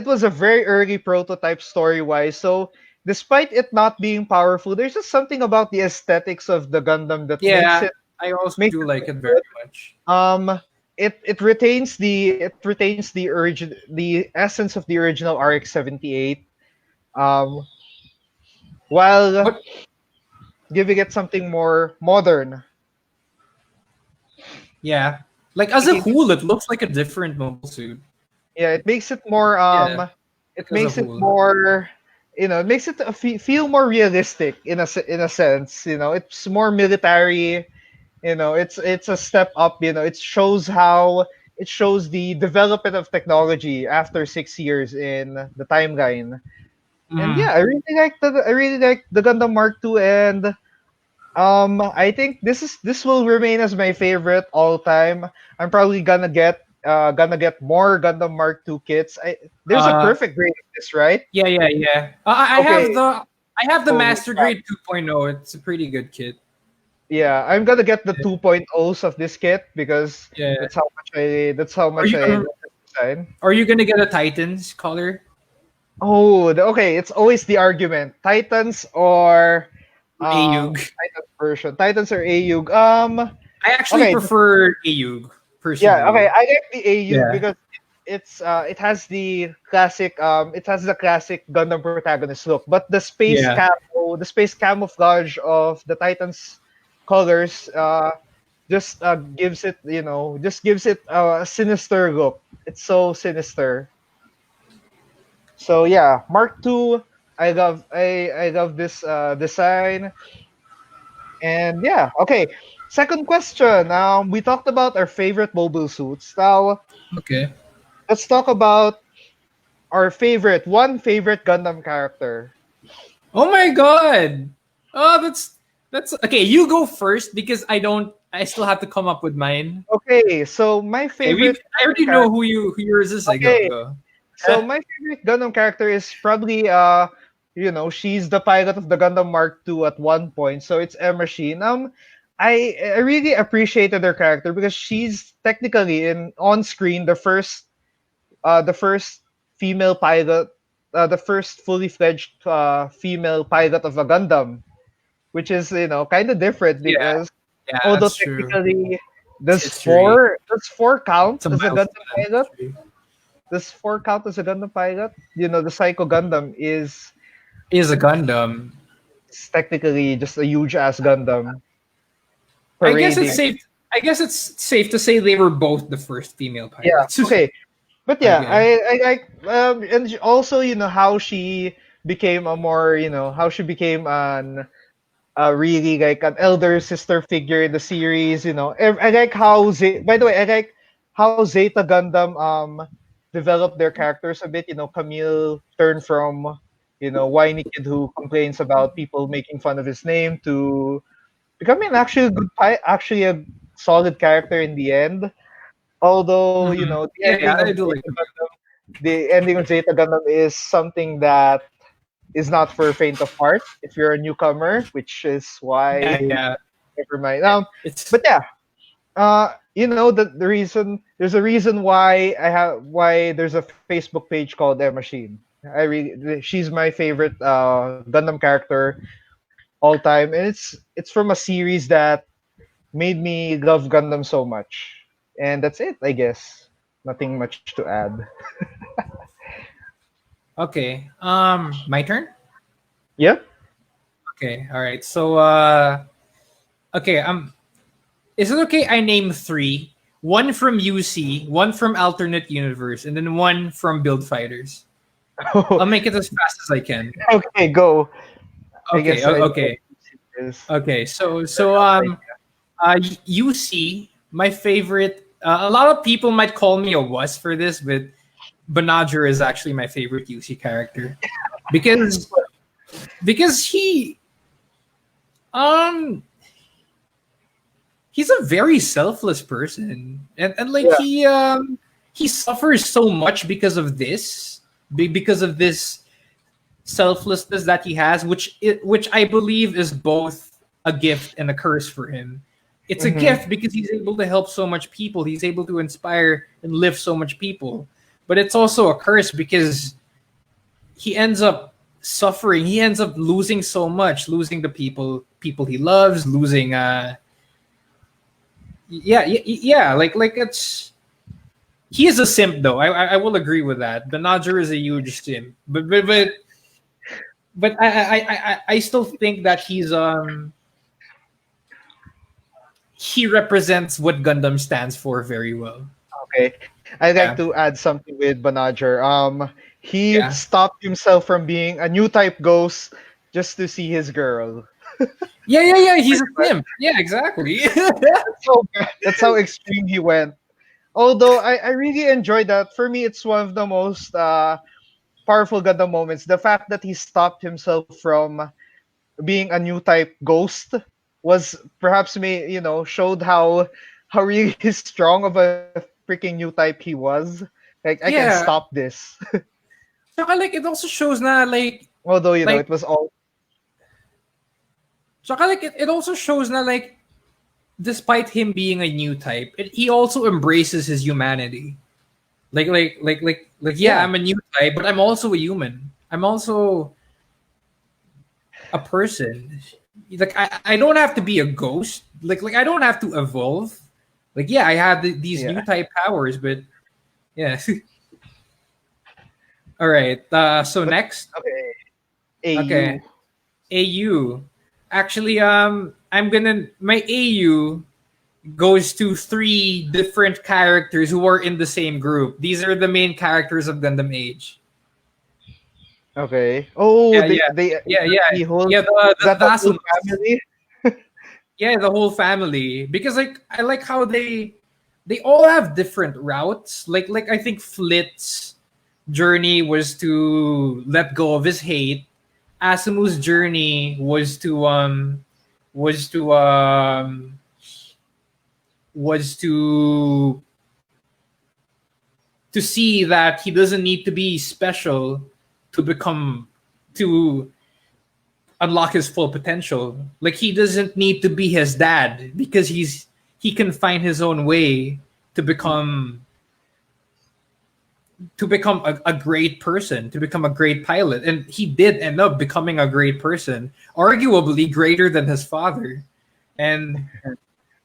was a very early prototype story wise. So despite it not being powerful, there's just something about the aesthetics of the Gundam that makes Yeah, it I also makes do it like it look very good. much. It retains the essence of the original RX-78, um, while But giving it something more modern. yeah, like as a Making whole, it looks like a different mobile suit. Yeah, it makes it more Yeah, it as a makes it whole. more it makes it feel more realistic in a sense. It's more military. It's a step up. It shows the development of technology after 6 years in the timeline. And Mm. yeah, I really like the Gundam Mark II, and I think this will remain as my favorite all time. I'm probably gonna get more Gundam Mark II kits. There's a Uh, perfect grade of this, right? yeah. I have the Oh, Master Grade 2.0. It's a pretty good kit. yeah, I'm gonna get the 2.0s of this kit because Yeah. Are that's how much I you love this design. are you gonna get a Titans color? Okay, it's always the argument: Titans or Ayug. Titans version, Titans or AUG. I actually Okay, prefer Ayug yeah, okay. personally. I like the AU Yeah. because it has the classic Gundam protagonist look, but Yeah. the space camouflage of the Titans colors just gives it a sinister look. It's so sinister. So yeah, Mark II. I love this design. And yeah, okay. Second question. We talked about our favorite mobile suits. Now Okay. let's talk about our favorite Gundam character. Oh my god. Oh, that's okay. You go first because I still have to come up with mine. Okay, so my Okay, favorite I Gundam already know character. who yours is. I go Okay, go. so my favorite Gundam character is probably she's the pilot of the Gundam Mark II at one point. So it's M Machine. I really appreciated her character because she's technically in on screen the first female pilot, the first fully fledged female pilot of a Gundam, which is kind of different Yeah, because yeah, although that's true. technically It's does history. four does four count It's a as a Gundam milestone in pilot? history. Does four count as a Gundam pilot? The Psycho Gundam Is a Gundam. is technically just a huge ass Gundam I guess it's parading. safe. I guess it's safe to say they were both the first female Yeah, pilots. okay. But yeah, Okay. I like and also how she became how she became really like an elder sister figure in the series. I like by the way, I like how Zeta Gundam developed their characters a bit. Camille turned from whiny kid who complains about people making fun of his name to becoming actually a solid character in the end. Although Mhm. the Yeah, ending of I do like Zeta Gundam, the ending of Zeta Gundam is something that is not for faint of heart if you're a newcomer, which is Yeah, why yeah. never mind. It's But yeah, the reason there's a reason why there's a Facebook page called M Machine. She's my favorite Gundam character all time, and it's from a series that made me love Gundam so much. And that's it, I guess. Nothing much to add. okay. My turn. Yep. Okay. All right. So okay. Is it okay? I name three. One from UC, one from alternate universe, and then one from Build Fighters. I'll make it as fast as I can. Okay, go. I Okay. guess I know what Okay. it is. Okay. UC, my favorite. A lot of people might call me a wuss for this, but Banadger is actually my favorite UC character because he um he's a very selfless person, and like Yeah. he suffers so much because of this selflessness that he has, which I believe is both a gift and a curse for him. It's a Hmm. gift because he's able to help so much people. He's able to inspire and lift so much people. But it's also a curse because he ends up suffering. He ends up losing so much, losing the people he loves, losing yeah, like it's he is a simp though. I will agree with that. The Nodger is a huge simp. But I still think that he represents what Gundam stands for very well. Okay. I'd like Yeah. to add something with Banadger. He Yeah. stopped himself from being a new type ghost just to see his girl. Yeah. He's a simp. Yeah, exactly. That's how extreme he went. Although I really enjoyed that. For me, it's one of the most powerful Gundam moments. The fact that he stopped himself from being a new type ghost was perhaps showed how really strong of a freaking new type he was. Like I can yeah. stop this. Tsaka like it also shows na Although like it was all tsaka like it also shows na like despite him being a new type, he also embraces his humanity. Yeah, yeah I'm a new type, but I'm also a human. I'm also a person. Like I don't have to be a ghost. Like I don't have to evolve. Like yeah, I have these yeah. new type powers, but yeah. All right. So But next, okay, okay, AU. AU. Actually, I'm gonna my AU goes to three different characters who are in the same group. These are the main characters of Gundam Age. Okay. Oh, Yeah, yeah, they yeah, yeah, the whole yeah. is that The the whole Azumas. family? Yeah, the whole family. Because like I like how they all have different routes. Like I think Flit's journey was to let go of his hate. Asumu's journey was to um was to see that he doesn't need to be special to become to unlock his full potential. Like he doesn't need to be his dad because he can find his own way to become a great person, to become a great pilot. And he did end up becoming a great person, arguably greater than his father. And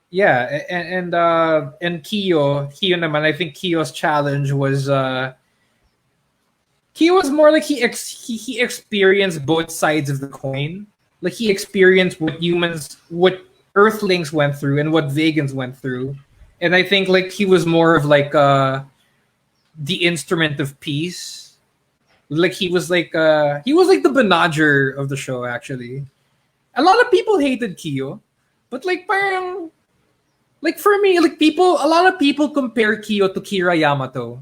yeah, and Kiyo naman, I think Kiyo's challenge was he was more like he experienced both sides of the coin. Like he experienced what Earthlings went through and what Vegans went through, and I think like he was more of like the instrument of peace. Like he was like the Banadger of the show. Actually, a lot of people hated Kiyo, but like parang like for me, like a lot of people compare Kiyo to Kira Yamato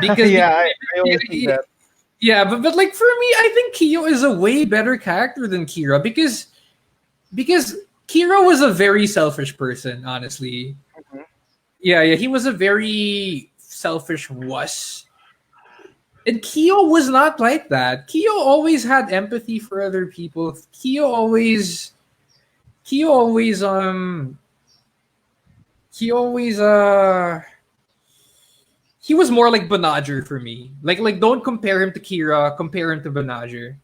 because Yeah, I always see that. yeah, but like for me, I think Kyo is a way better character than Kira because Kira was a very selfish person, honestly. Mhm. Yeah, he was a very selfish wuss. And Kyo was not like that. Kyo always had empathy for other people. Kyo always he always he was more like Banagher for me. Like don't compare him to Kira, compare him to Banagher.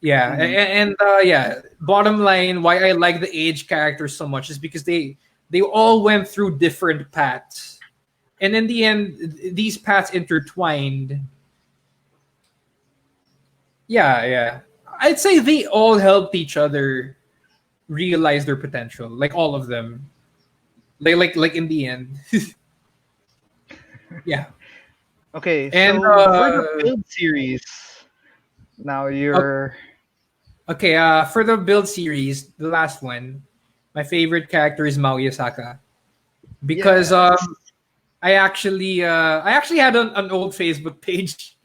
Yeah, Mhm. and yeah, bottom line, why I like the age characters so much is because they all went through different paths, and in the end, these paths intertwined. Yeah, yeah. I'd say they all helped each other realize their potential, like all of them. Like in the end, yeah. Okay, And so for the build series, now o- you're okay, for the build series, the last one, my favorite character is Maoyasaka because yes. I actually had an old Facebook page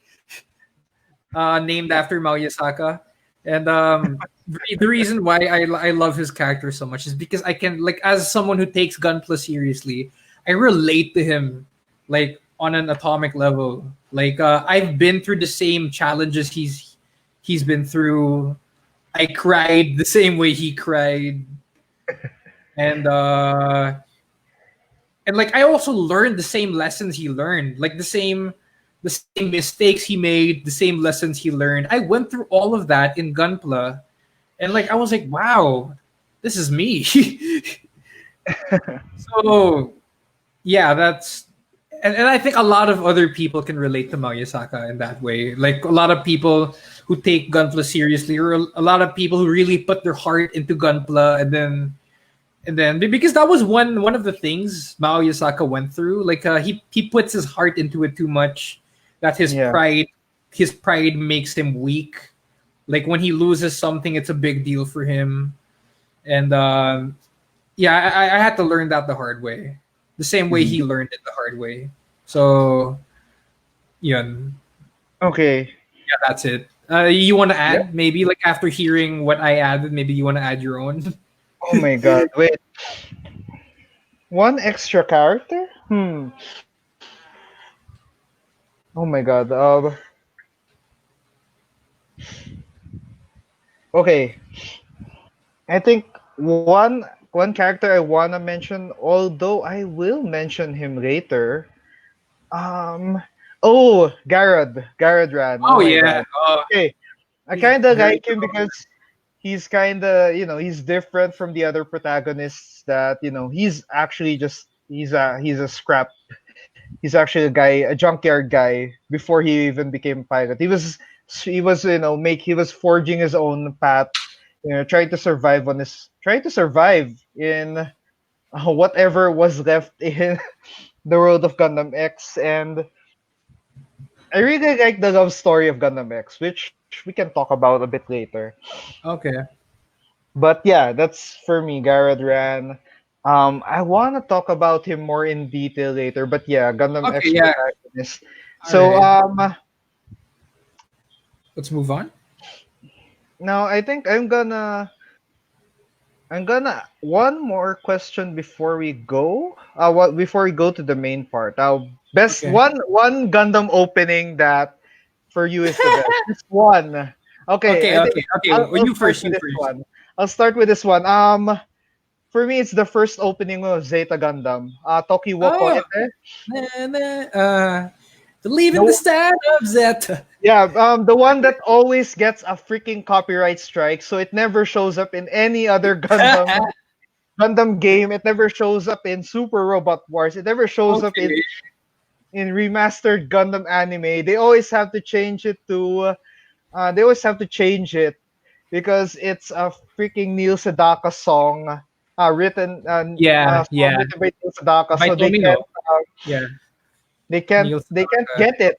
named after Maoyasaka, and the reason why I love his character so much is because I can like as someone who takes Gunpla seriously, I relate to him like on an atomic level. Like I've been through the same challenges he's been through. I cried the same way he cried, and like I also learned the same lessons he learned, like the same mistakes he made, the same lessons he learned. I went through all of that in Gunpla, and like I was like, wow, this is me. So yeah, that's and I think a lot of other people can relate to Mayasaka in that way. Like a lot of people who take Gunpla seriously, or a lot of people who really put their heart into Gunpla, and then because that was one of the things Mao Yasaka went through. Like he puts his heart into it too much, that Yeah. his pride makes him weak. Like when he loses something, it's a big deal for him. And yeah, I had to learn that the hard way, the same way Mhm. he learned it the hard way. So yeah, Okay. yeah, that's it. You want to Yep. add maybe like after hearing what I added, maybe you want to add your own. Oh my god. Wait. One extra character? Oh my god. Okay. I think one character I wanna mention, although I will mention him later. Um. Oh, Garrod Ran. Oh Oh my yeah, god. Okay. I he's kind of very like him because he's kind of, he's different from the other protagonists. That he's actually just he's a scrap. He's actually a junkyard guy before he even became a pilot. He was he was forging his own path, trying to survive in whatever was left in the world of Gundam X. And I really like the love story of Gundam X, which we can talk about a bit later. okay. But yeah, that's for me, Garrett Ran. I want to talk about him more in detail later, but yeah, Gundam Okay, X yeah. protagonist. All So right. Let's move on. now I think I'm gonna one more question before we go. What before we go to the main part? Best Okay. one Gundam opening that for you is the best. This one. Okay, Okay, I think okay, okay. I'll You start first. with You this first. one. I'll start with this one. For me, it's the first opening of Zeta Gundam. Tokiwoko Oh, Ete. na, na, believe in the The stand of Zeta. Yeah, the one that always gets a freaking copyright strike, so it never shows up in any other Gundam game. It never shows up in Super Robot Wars. It never shows up Okay. in remastered Gundam anime. They always have to change it to. They always have to change it because it's a freaking Neil Sedaka song, Yeah, song yeah. written by Neil Sedaka. By So Tomino. Yeah. Neil they can't Sedaka. get it,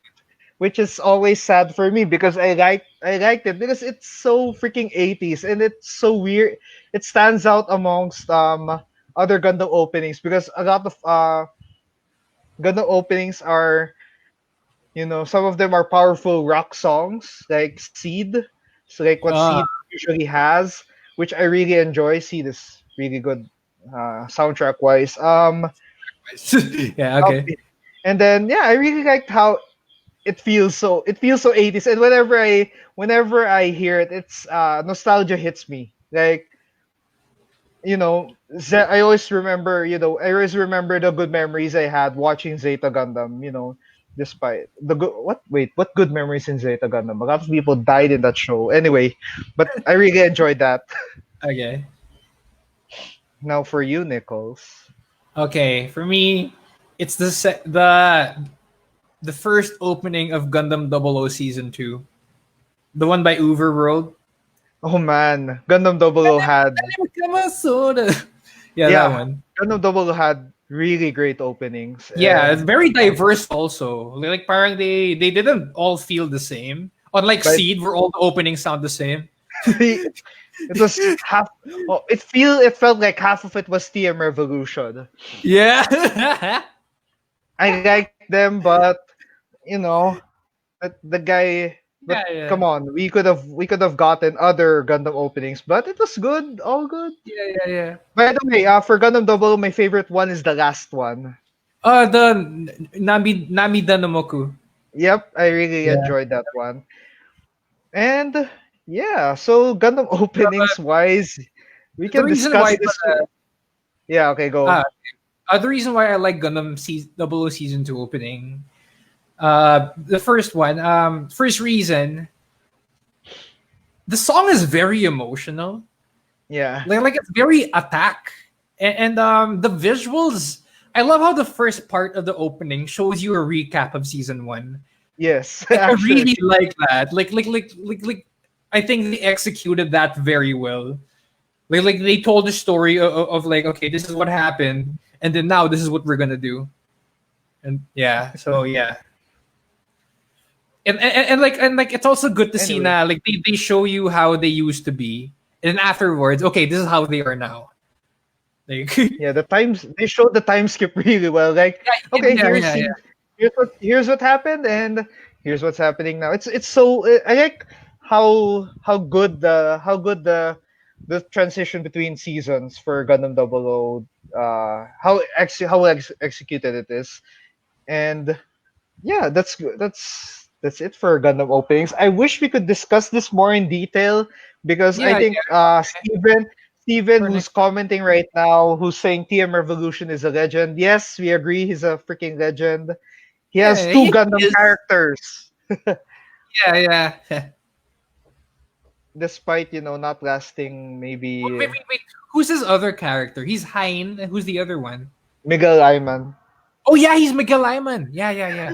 which is always sad for me because I liked it because it's so freaking 80s and it's so weird. It stands out amongst other Gundam openings because a lot of Gundam openings are, some of them are powerful rock songs like Seed, so like what Ah, Seed usually has, which I really enjoy. Seed is really good soundtrack wise. yeah, okay. Okay. And then yeah, I really liked how it feels so 80s, and whenever I hear it, it's nostalgia hits me. Like, I always remember, the good memories I had watching Zeta Gundam. Despite the good, what good memories in Zeta Gundam? A lot of people died in that show. Anyway, but I really enjoyed that. Okay. Now for you, Nichols. Okay, for me, it's the first opening of Gundam 00 season 2. The one by Overworld. Oh man, Gundam Double O had Yeah, that yeah, one. Gundam Double O had really great openings, Yeah, it's and very diverse also. Like parang they didn't all feel the same. Unlike but Seed, where all the openings sound the same. it was half. Oh, it felt like half of it was TM Revolution. Yeah. I liked them, but you know, the guy. But Yeah, yeah. come on, we could have gotten other Gundam openings, but it was good, all good. Yeah, yeah, yeah. By the way, for Gundam Double, my favorite one is the last one. The Nami Danomoku. Yep, I really Yeah. enjoyed that one. And yeah, so Gundam openings wise, we The can reason why discuss this. Yeah, okay, go. uh, the reason why I like Double O season 2 opening. The first one, first reason, the song is very emotional. Yeah. Like it's very attack, and the visuals. I love how the first part of the opening shows you a recap of season 1. Yes, Like I actually. really like that. Like I think they executed that very well. Like they told the story of like, okay, this is what happened, and then now this is what we're gonna do. And yeah, so yeah. And it's also good to see Anyway, now, like they show you how they used to be, and afterwards, okay, this is how they are now. Like yeah, they showed the time skip really well. Like, okay, yeah, yeah, yeah. here's what happened, and here's what's happening now. It's so I like how good the transition between seasons for Gundam Double O, executed it is, and yeah, that's it for Gundam openings. I wish we could discuss this more in detail because I Yeah, think yeah. Steven, For who's next, commenting right now, who's saying TM Revolution is a legend. Yes, we agree, he's a freaking legend. He has yeah, two he Gundam is. characters, Yeah, yeah. despite not lasting maybe Wait. Who's his other character? He's Hein. Who's the other one? Miguel Ayman. Oh yeah, he's Miguel Lyman. Yeah.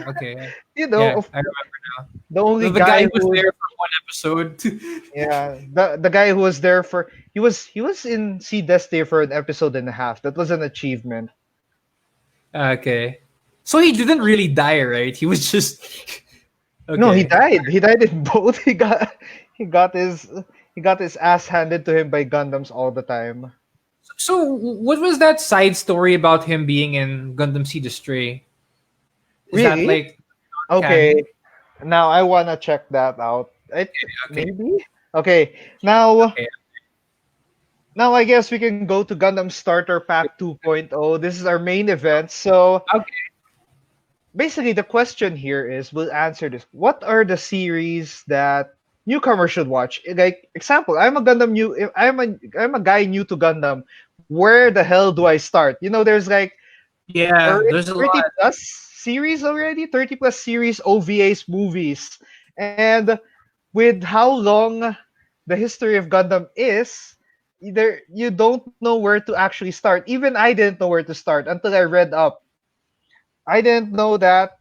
Okay. Yeah, You know, yeah, of I remember now. the only The guy guy who was who there for one episode. yeah, the guy who was there for he was in Sea Destiny for an episode and a half. That was an achievement. Okay. So he didn't really die, right? He was just No, he okay. died. He died in both. He got his he got his ass handed to him by Gundams all the time. So what was that side story about him being in Gundam Seed Stray? Is that Really? like Okay. canon? Now I wanna check that out. Okay. Maybe. Okay. Now Okay. now I guess we can go to Gundam Starter Pack 2.0. This is our main event. So Okay. basically the question here is we'll answer this. What are the series that newcomers should watch? Like example, I'm a guy new to Gundam. Where the hell do I start? There's like Yeah, already there's a 30 lot. plus series already, 30 plus series, OVAs, movies. And with how long the history of Gundam is, either you don't know where to actually start. Even I didn't know where to start until I read up. I didn't know that.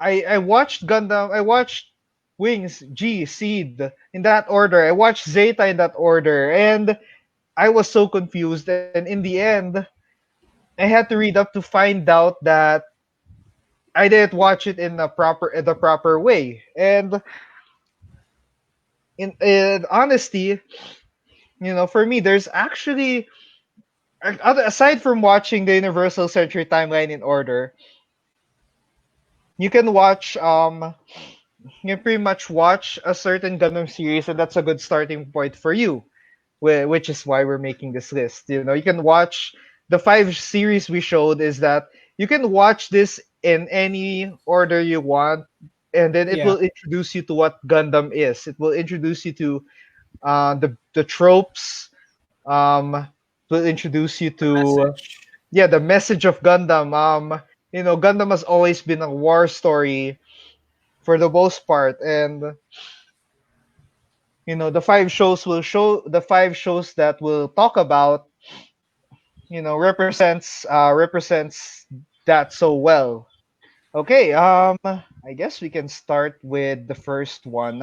I watched Gundam. I watched Wings, G, Seed in that order. I watched Zeta in that order, and I was so confused. And in the end, I had to read up to find out that I didn't watch it in the proper way. And in honesty, for me, there's actually aside from watching the Universal Century Timeline in order, you can watch you can pretty much watch a certain Gundam series, and that's a good starting point for you. Which is why we're making this list. You can watch the five series we showed. Is that you can watch this in any order you want, and then it Yeah. will introduce you to what Gundam is. It will introduce you to the tropes. Will introduce you to Message. the message of Gundam. Gundam has always been a war story for the most part, and the 5 shows that we'll talk about, represents that so well. Okay, I guess we can start with the first one.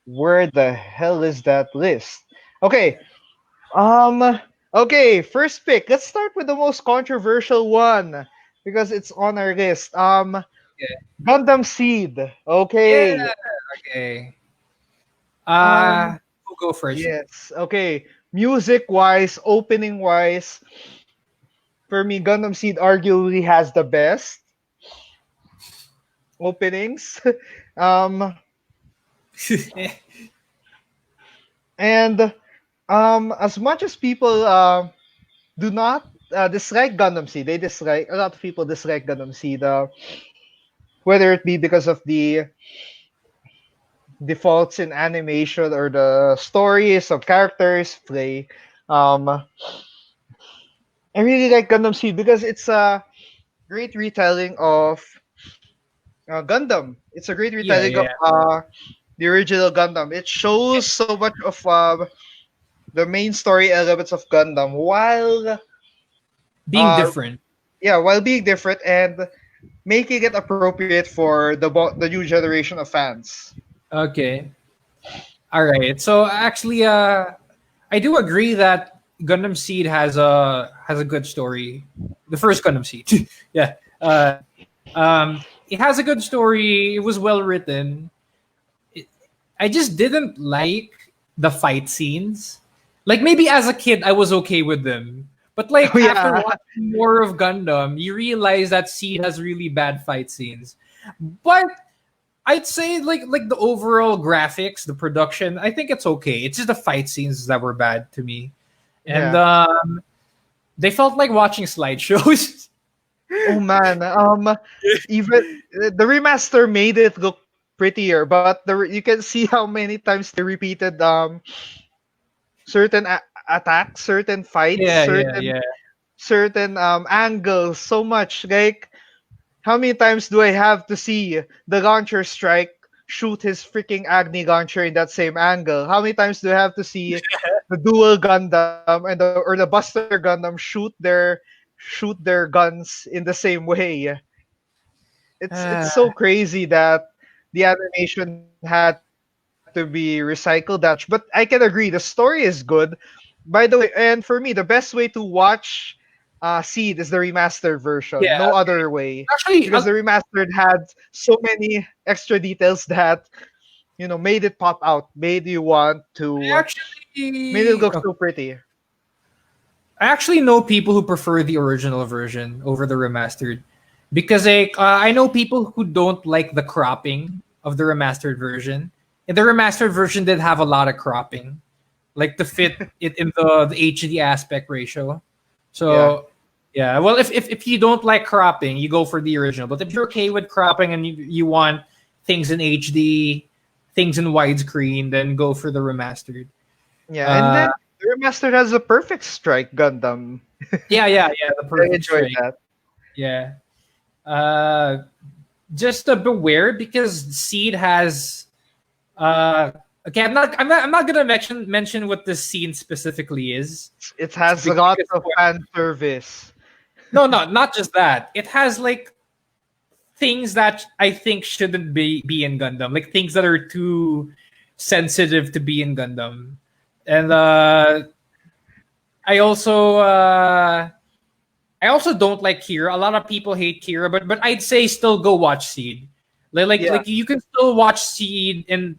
Where the hell is that list? Okay, okay, first pick. Let's start with the most controversial one because it's on our list. Yeah. Gundam Seed. Yeah. Okay. Okay. Um, Who go first? yes. Okay. Music wise, opening wise, for me, Gundam Seed arguably has the best openings. um, and as much as people do not dislike Gundam Seed, they dislike a lot of people dislike Gundam Seed. Whether it be because of the defaults in animation or the stories of characters play. Um, I really like Gundam Seed because it's a great retelling of Gundam. It's a great Yeah, retelling of yeah. the original Gundam. It shows so much of the main story elements of Gundam Being uh, different. while being different and making it appropriate for the new generation of fans. Okay. All right. So actually, I do agree that Gundam Seed has a good story. The first Gundam Seed. Yeah. It has a good story. It was well written. I just didn't like the fight scenes. Like maybe as a kid I was okay with them. But Oh like after yeah, watching more of Gundam, you realize that Seed has really bad fight scenes. But I'd say like the overall graphics, the production, I think it's okay. It's just the fight scenes that were bad to me. And yeah. they felt like watching slideshows. Oh man, even the remaster made it look prettier, but you can see how many times they repeated certain attacks, certain fights, Yeah, yeah, certain yeah. angles so much. Like, how many times do I have to see the launcher strike shoot his freaking Agni launcher in that same angle? How many times do I have to see the dual Gundam and or the Buster Gundam shoot their guns in the same way? It's Uh, so crazy that the animation had to be recycled that much. But I can agree, the story is good. By the way, and for me, the best way to watch Seed is the remastered version. No yeah. other way. Because Actually, the remastered had so many extra details that made it pop out, I made it actually look so pretty. I actually know people who prefer the original version over the remastered because I know people who don't like the cropping of the remastered version. And the remastered version did have a lot of cropping, like to fit it in the HD aspect ratio. Yeah, So yeah, well, if you don't like cropping, you go for the original. But if you're okay with cropping and you want things in HD, things in widescreen, then go for the remastered. yeah, and Uh, then the remastered has a perfect strike Gundam. yeah, yeah, yeah. The I perfect enjoyed strike. that. Yeah. Uh, just beware because Seed has. Okay, I'm not gonna mention what this scene specifically is. It has a lot Because of fan service. no, no, not just that. It has like things that I think shouldn't be in Gundam, like things that are too sensitive to be in Gundam, and I also uh, I also don't like Kira. A lot of people hate Kira, but I'd say still go watch Seed. Yeah, Like you can still watch Seed, and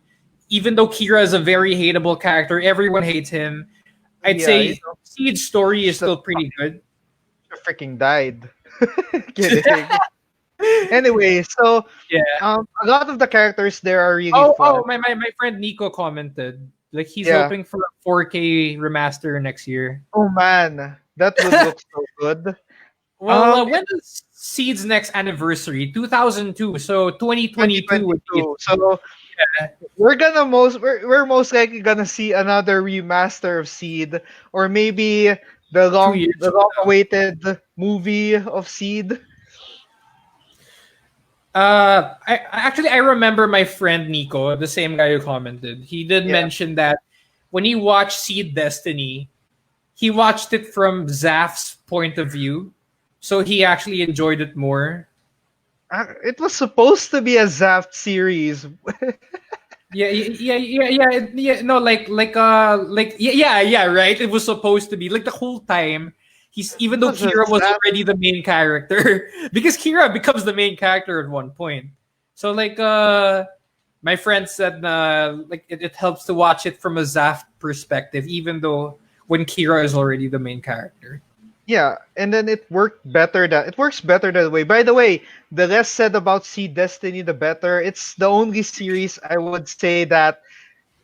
even though Kira is a very hateable character, everyone hates him. I'd yeah, say Seed's story is he's a still pretty good. freaking died. Kidding. Anyway, so Yeah. a lot of the characters there are really Oh, fun. my friend Nico commented like he's Yeah. hoping for a 4K remaster next year. Oh man, that would look so good. Well, when is Seed's next anniversary? 2002. So 2022 would be 2022. So we're most likely gonna see another remaster of Seed, or maybe two years the from long now. awaited movie of Seed. I remember my friend Nico, the same guy who commented. He did Yeah. mention that when he watched Seed Destiny, he watched it from Zaf's point of view, so he actually enjoyed it more. It was supposed to be a Zaft series. Yeah. No, yeah, right. It was supposed to be like the whole time. He's It even though was a Kira was Zaft. already the main character, because Kira becomes the main character at one point. So my friend said it helps to watch it from a Zaft perspective, even though when Kira is already the main character. Yeah, and then it works better that way. By the way, the less said about Seed Destiny, the better. It's the only series I would say that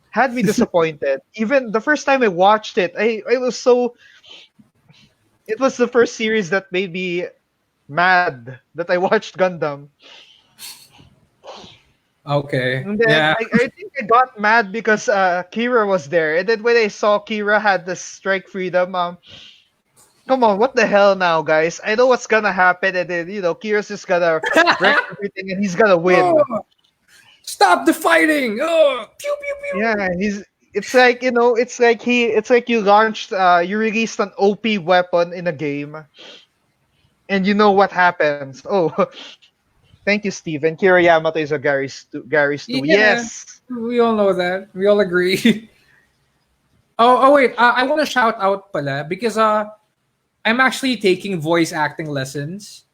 had me disappointed. Even the first time I watched it, I was so it was the first series that made me mad that I watched Gundam. Okay. And then Yeah. I think I got mad because Kira was there. And then when I saw Kira had the strike freedom, come on, what the hell now, guys? I know what's gonna happen, and then Kira's just gonna wreck everything and he's gonna win. Oh, stop the fighting! Oh, pew pew pew. Yeah, he's it's like it's like you released an OP weapon in a game and you know what happens. Oh, thank you, Steve. And Kira Yamato is a Gary's too. Yeah, Yes. we all know that. We all agree. Oh wait, I want to shout out pala because I'm actually taking voice acting lessons,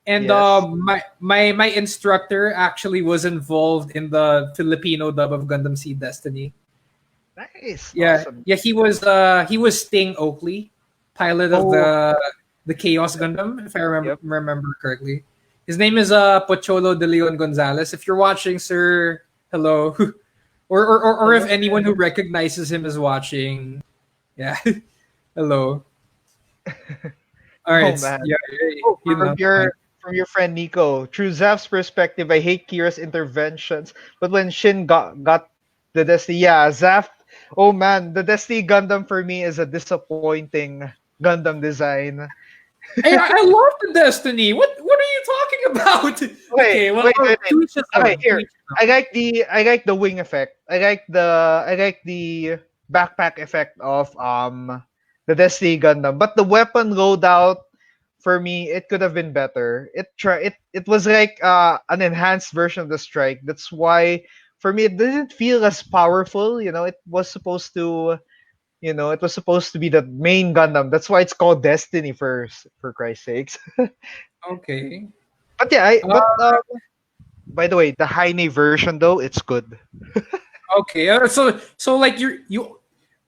and Yes. my instructor actually was involved in the Filipino dub of Gundam Seed Destiny. Nice. Yeah, Awesome. yeah, he was Sting Oakley, pilot of Oh, the Chaos Gundam, if I yep. remember correctly. His name is Pocholo de Leon Gonzalez. If you're watching, sir, hello. Or if Hello. anyone who recognizes him is watching, yeah, hello. All Oh right, man. yeah, Oh, you know. from your friend Nico. Through Zaf's perspective, I hate Kira's interventions, but when Shin got the Destiny, yeah, Zaf. Oh man, the Destiny Gundam for me is a disappointing Gundam design. I love the Destiny. What are you talking about? Wait, Okay, well, wait, wait, wait. to each his Okay, own. To here. each his I like the wing effect. I like the backpack effect of the Destiny Gundam. But the weapon loadout for me it could have been better. It was like an enhanced version of the strike. That's why for me it didn't feel as powerful. It was supposed to be the main Gundam. That's why it's called Destiny for Christ's sakes. own. Okay. But yeah, Uh, by the way, the Heine version though, it's good. okay. So like you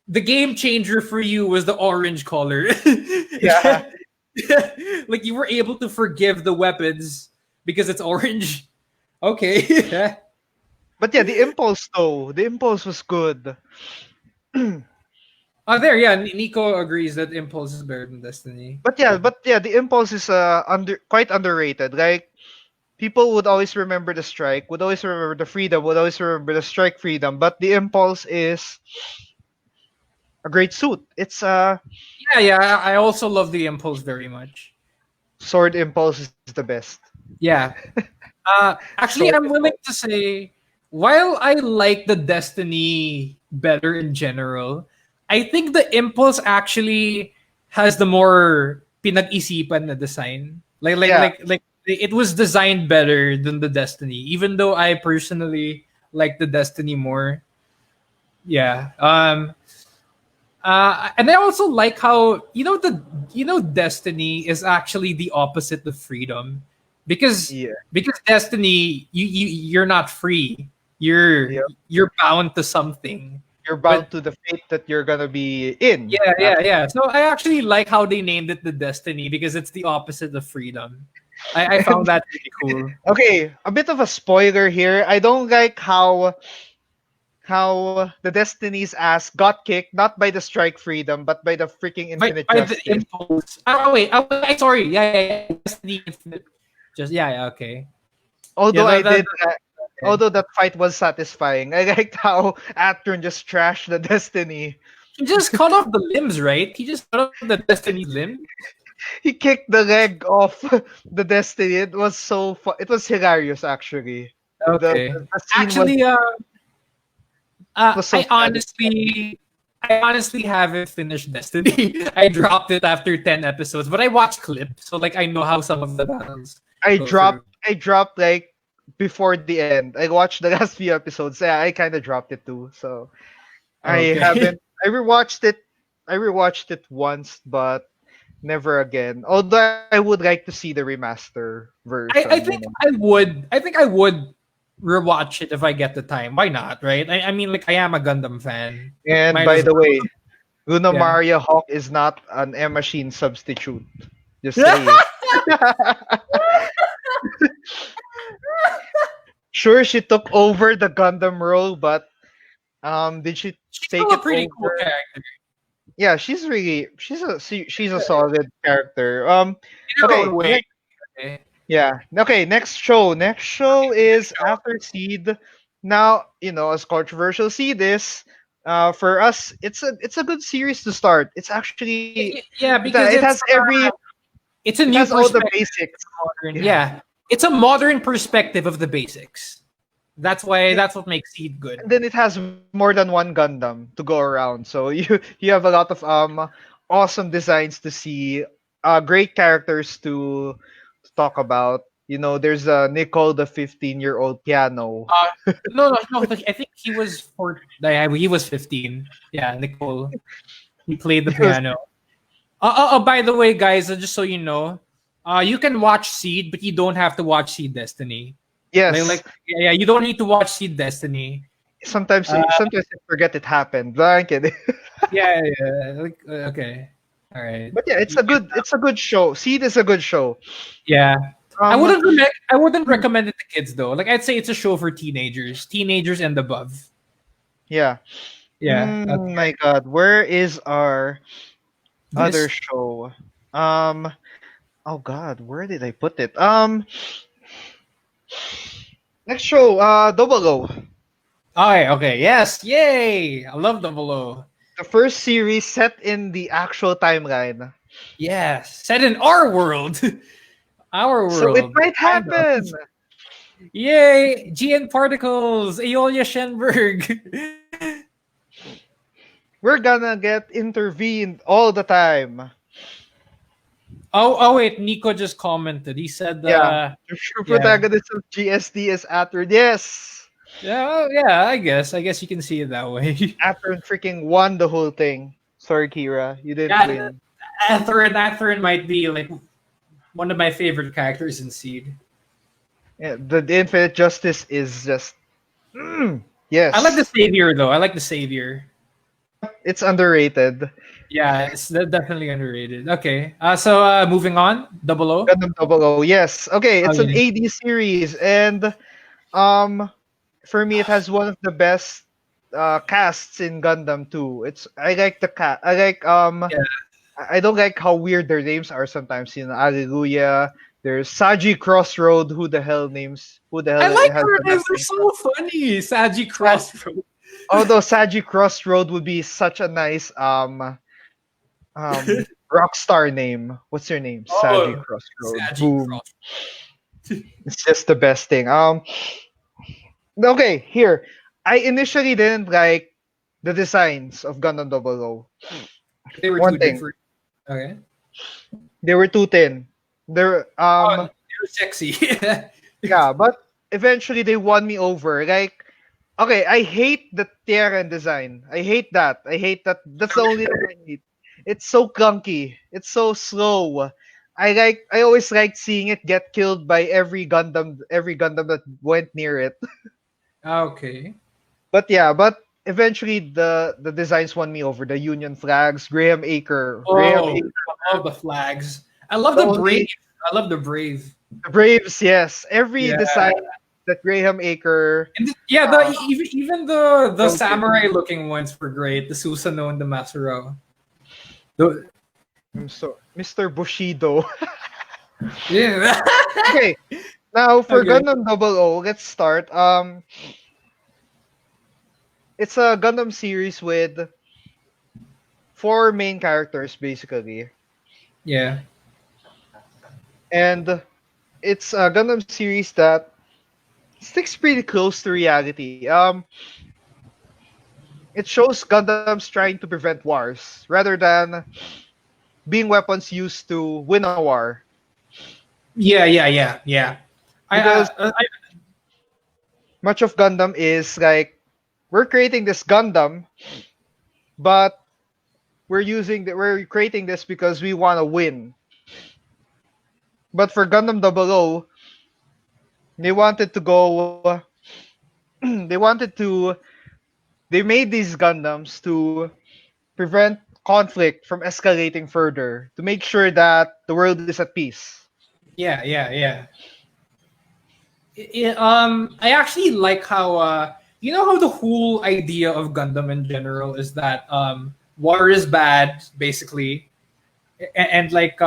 the game changer for you was the orange color. Yeah. Like you were able to forgive the weapons because it's orange. Okay. But yeah, the impulse was good. There, yeah. Nico agrees that Impulse is better than Destiny. But yeah, the impulse is quite underrated. Like people would always remember the strike, would always remember the freedom, would always remember the strike freedom, but the impulse is a great suit. It's Yeah. I also love the Impulse very much. sword impulse is the best. Yeah. Actually, Sword I'm willing impulse. to say, while I like the Destiny better in general, I think the Impulse actually has the more pinag-isipan na design. Yeah, Like it was designed better than the Destiny, even though I personally like the Destiny more. Yeah. And I also like how Destiny is actually the opposite of freedom, because yeah, Destiny you're not free. You're yeah. you're bound to something. You're But bound to the fate that you're gonna be in. yeah. So I actually like how they named it the Destiny because it's the opposite of freedom. I found And, that really cool. okay, a bit of a spoiler here. I don't like how the Destiny's ass got kicked not by the Strike Freedom but by the freaking Infinite By the Justice. impulse. Oh wait. Oh, wait, sorry. Yeah. Destiny Infinite. Just yeah. Okay. Yeah. Although I did, Okay. although that fight was satisfying, I liked how Atron just trashed the Destiny. He just cut off the limbs, right? He just cut off the Destiny limb. He kicked the leg off the Destiny. It was it was hilarious actually. Okay. The scene Actually, was so I satisfying. honestly haven't finished Destiny. I dropped it after 10 episodes, but I watched clips, so like I know how some of the battles go through. I dropped like before the end. I watched the last few episodes. Yeah, I kind of dropped it too. So I Okay. haven't. I rewatched it. I rewatched it once, but never again. Although I would like to see the remaster version. I think I would rewatch it if I get the time. Why not, right? I mean, like I am a Gundam fan. And Might by as the way, Luna yeah. Maria Hawk is not an M machine substitute. Just saying. Sure, she took over the Gundam role, but did she She's take still a it pretty cool over? character Yeah, she's a solid character. in her Okay, own way. Okay. yeah. Okay, next show. Next show is After Seed. Now, as controversial Seed is, for us, it's a good series to start. It's actually Yeah, it because has it's a it new has all the perspective. basics. Modern, Yeah. yeah, it's a modern perspective of the basics. That's what makes Seed good. And then it has more than one Gundam to go around. So you have a lot of awesome designs to see, great characters to talk about. There's Nicole, the 15-year-old piano. Uh, no. I think he was yeah, he was 15. Yeah, Nicole. He played the It was- piano. By the way, guys, just so you know, you can watch Seed, but you don't have to watch Seed Destiny. yes. Yeah, you don't need to watch Seed Destiny. Sometimes I forget it happened. But I'm kidding. Yeah. Okay, all right. But yeah, it's a good show. Seed is a good show. Yeah, Um I wouldn't recommend it to kids though. Like I'd say it's a show for teenagers and above. yeah. Yeah. Okay. My God, where is our other This. show? Oh God, where did I put it? Next show, Double O. Okay. Yes. Yay! I love Double O. The first series set in the actual timeline. Yes. Set in our world. Our So it world. might Kind of. happen. Yay! GN particles. Aeolia Shenberg. We're gonna get intervened all the time. Oh wait, Nico just commented. He said Yeah. The true yeah. protagonist of GSD is Atron. Yes. Yeah, I guess you can see it that way. Atron freaking won the whole thing. Sorry, Kira. You didn't Yeah, win. Atherin might be like one of my favorite characters in Seed. Yeah, the Infinite Justice is just. Yes. I like the Savior though. I like the Savior. It's underrated. Yeah, it's definitely underrated. Okay. So moving on, Double O. Gundam Double O. Yes. Okay, Oh it's an yeah. AD series, and um, for me, it has one of the best casts in Gundam too. I like the cat. Yeah. I don't like how weird their names are sometimes. Alleluia. There's Saji Crossroad. Who the I hell like has her the names. last They're name? so funny. Saji Crossroad. Although Saji Crossroad would be such a nice rock star name. What's your name? Saji Oh, Crossroad. Saji Boom. Crossroad. It's just the best thing. Okay, here. I initially didn't like the designs of Gundam Double O. They were One too thing, different. Okay. they were too thin. They're Oh, they were sexy. yeah, but eventually they won me over. Like, okay, I hate the Terran design. I hate that. I hate that. That's the only thing I hate. It's so clunky. It's so slow. I always liked seeing it get killed by every Gundam that went near it. Okay. But yeah, but eventually the designs won me over. The Union flags, Graham Acre, Graham Oh, Acre, I love the flags. I love the the brave. only I love the brave. Braves. Yes, every Yeah. design that Graham Acre And yeah, even the wrote it. samurai looking ones were great. The Susanoo and the Masuro. The, So, Mr. Bushido. yeah. Okay, now for Okay. Gundam Double O, let's start. It's a Gundam series with four main characters basically, Yeah. and it's a Gundam series that sticks pretty close to reality. It shows Gundams trying to prevent wars rather than being weapons used to win a war. Yeah. Because I much of Gundam is like we're creating this Gundam, but we're creating this because we want to win. But for Gundam Double O, they wanted to go. they wanted to. They made these Gundams to prevent conflict from escalating further, to make sure that the world is at peace. yeah. I actually like how you know how the whole idea of Gundam in general is that war is bad basically, and like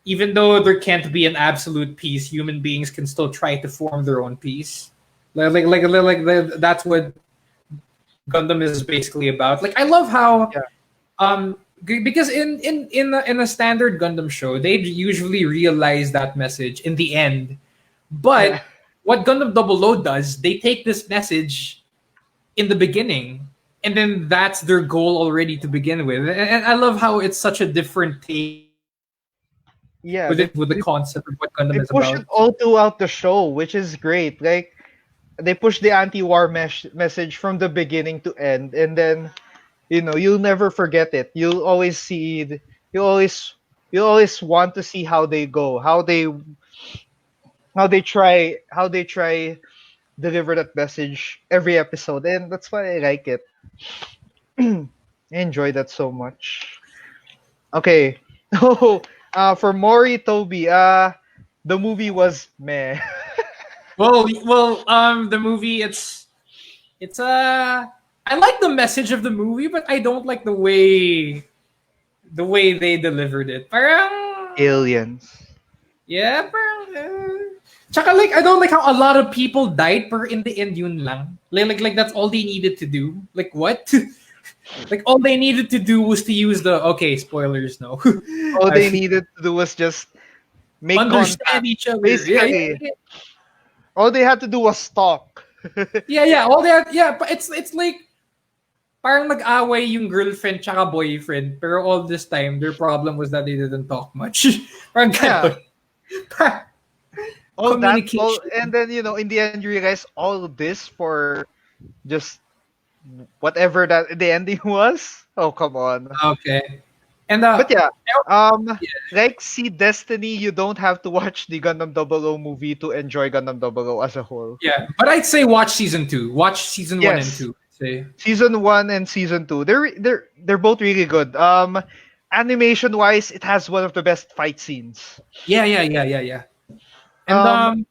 even though there can't be an absolute peace, human beings can still try to form their own peace. That's what Gundam is basically about. Like I love how Yeah, because in a standard Gundam show, they usually realize that message in the end. yeah, But what Gundam Double O does, they take this message in the beginning, and then that's their goal already to begin with. And I love how it's such a different take yeah. with the concept of what Gundam They is push about. it all throughout the show, which is great. Like they push the anti-war message from the beginning to end, and then you'll never forget it. You'll always see. You always you always want to see how they go, how they try deliver that message every episode, and that's why I like it. I enjoy that so much. Okay. Oh, for Mori Toby, the movie was meh. The movie it's I like the message of the movie, but I don't like the way they delivered it. Parang Aliens. yeah, parang tsaka like I don't like how a lot of people died per in the end yun lang. Like that's all they needed to do. Like what? Like all they needed to do was to use the okay, spoilers no. All I they needed to do was just make understand contact. each other. Basically, all they had to do was talk. Yeah. All that yeah, but it's like parang nag-away yung girlfriend tsaka boyfriend pero all this time their problem was that they didn't talk much. Parang Yeah, ganon. all, Communication. and then in the end you realize all of this for just whatever that the ending was. Oh, come on. Okay. And But yeah, um, yeah, like see Destiny, you don't have to watch the Gundam Double O movie to enjoy Gundam Double O as a whole. yeah. But I'd say watch season 2. Watch season 1 and Yes, 2. Say. season one and season two, they're both really good. Animation wise, it has one of the best fight scenes. Yeah. And Um,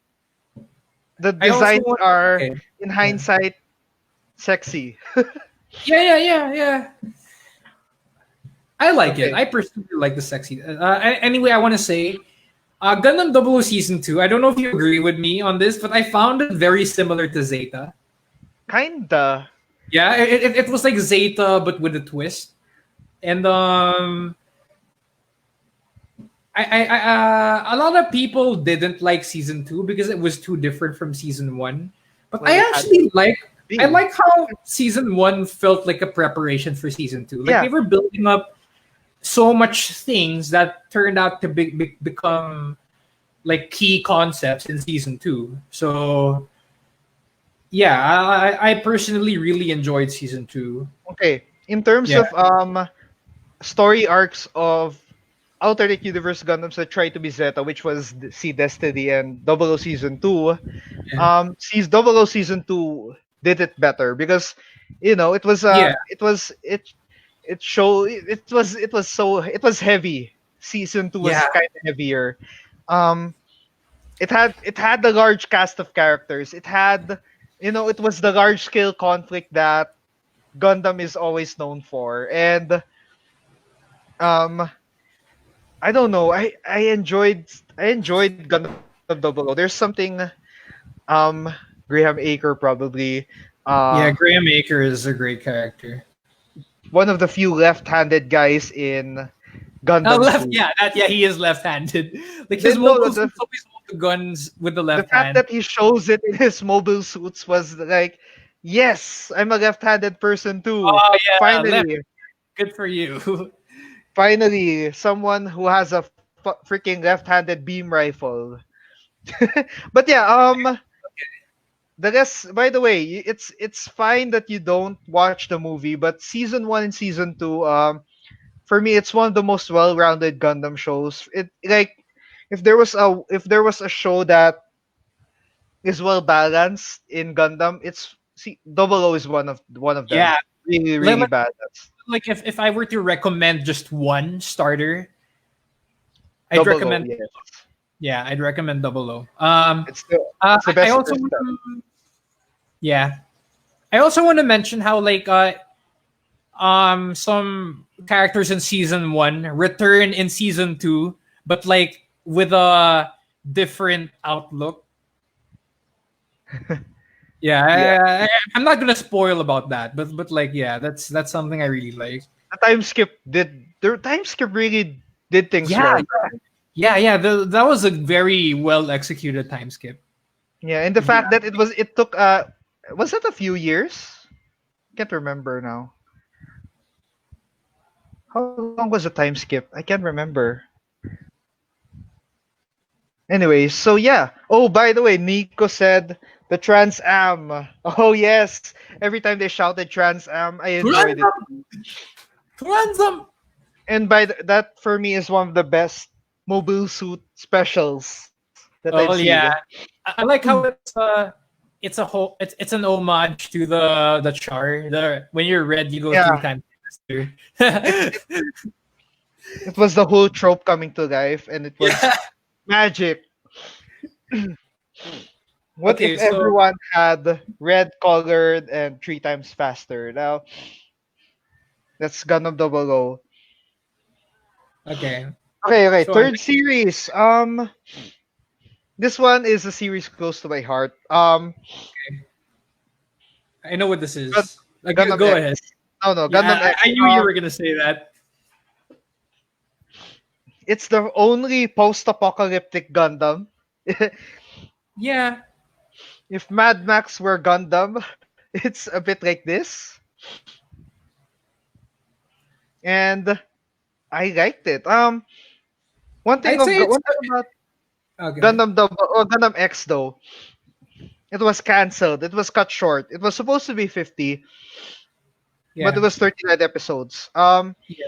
the I also designs want are, okay. in Yeah. hindsight, sexy. Yeah. I like it. Okay, I personally like the sexy. Anyway, I want to say Gundam Double O Season 2. I don't know if you agree with me on this, but I found it very similar to Zeta. kinda. Yeah, it was like Zeta, but with a twist. And a lot of people didn't like season 2 because it was too different from season 1. But Well, it had to I be. like how season 1 felt like a preparation for season 2. Like they Yeah, were building up so much things that turned out to become like key concepts in season 2. So yeah, I personally really enjoyed season 2. okay. In terms Yeah, of story arcs of alternate universe Gundams that tried to be Zeta, which was C Destiny and Double O Season 2, yeah, Double O Season 2 did it better because it was yeah, it was heavy. Season 2 was yeah. kind of heavier. Um it had the large cast of characters. It had, it was the large scale conflict that Gundam is always known for, and um, I don't know. I enjoyed Gundam Double O. There's something um Graham Aker probably Yeah, Graham Aker is a great character. one of the few left-handed guys in Oh, Gundam left. suit. Yeah, he is left-handed. Like his No, mobile suits always hold the guns with the the left fact hand. that he shows it in his mobile suits was like, yes, I'm a left-handed person too. Oh yeah, left. Finally, Good for you. finally, someone who has a freaking left-handed beam rifle. But yeah, the rest. By the way, it's fine that you don't watch the movie, but season one and season two, for me, it's one of the most well-rounded Gundam shows. It like if there was a show that is well balanced in Gundam, it's see Double O is one of them. Yeah, Really, like, really balanced. like if I were to recommend just one starter, I'd Double O, recommend. yes. Yeah, I'd recommend Double O. It's the I best also first step. yeah, I also want to mention how like some characters in season one return in season two, but like with a different outlook. Yeah, Yeah, I'm not gonna spoil about that, but like yeah, that's something I really like. the time skip really did things Yeah, right. yeah. That was a very well executed time skip. Yeah, and the Yeah, fact that it took was it a few years? Can't remember now. How long was the time skip? I can't remember. Anyway, so yeah. Oh, by the way, Nico said the Trans Am. Oh yes. Every time they shouted Trans Am, I enjoyed it. ransom, ransom. And that for me is one of the best mobile suit specials that I've Oh seen. yeah, I like how it's a whole it's an homage to the char. The when you're red, you go three Yeah, times faster. it, it was the whole trope coming to life, and it was Yeah. magic. What if Okay, so everyone had red colored and three times faster? Now that's Gundam Double O. okay, Okay, so I'm third series. This one is a series close to my heart. I know what this Gun- is. Like, Gundam go X. ahead. No, no, Yeah, Gundam X. I knew you were gonna say that. It's the only post-apocalyptic Gundam. Yeah, If Mad Max were Gundam, it's a bit like this, and I liked it. I'd say it's One thing about okay. Gundam X though, it was canceled. It was cut short. It was supposed to be 50, but it Yeah, was 39 episodes. yeah.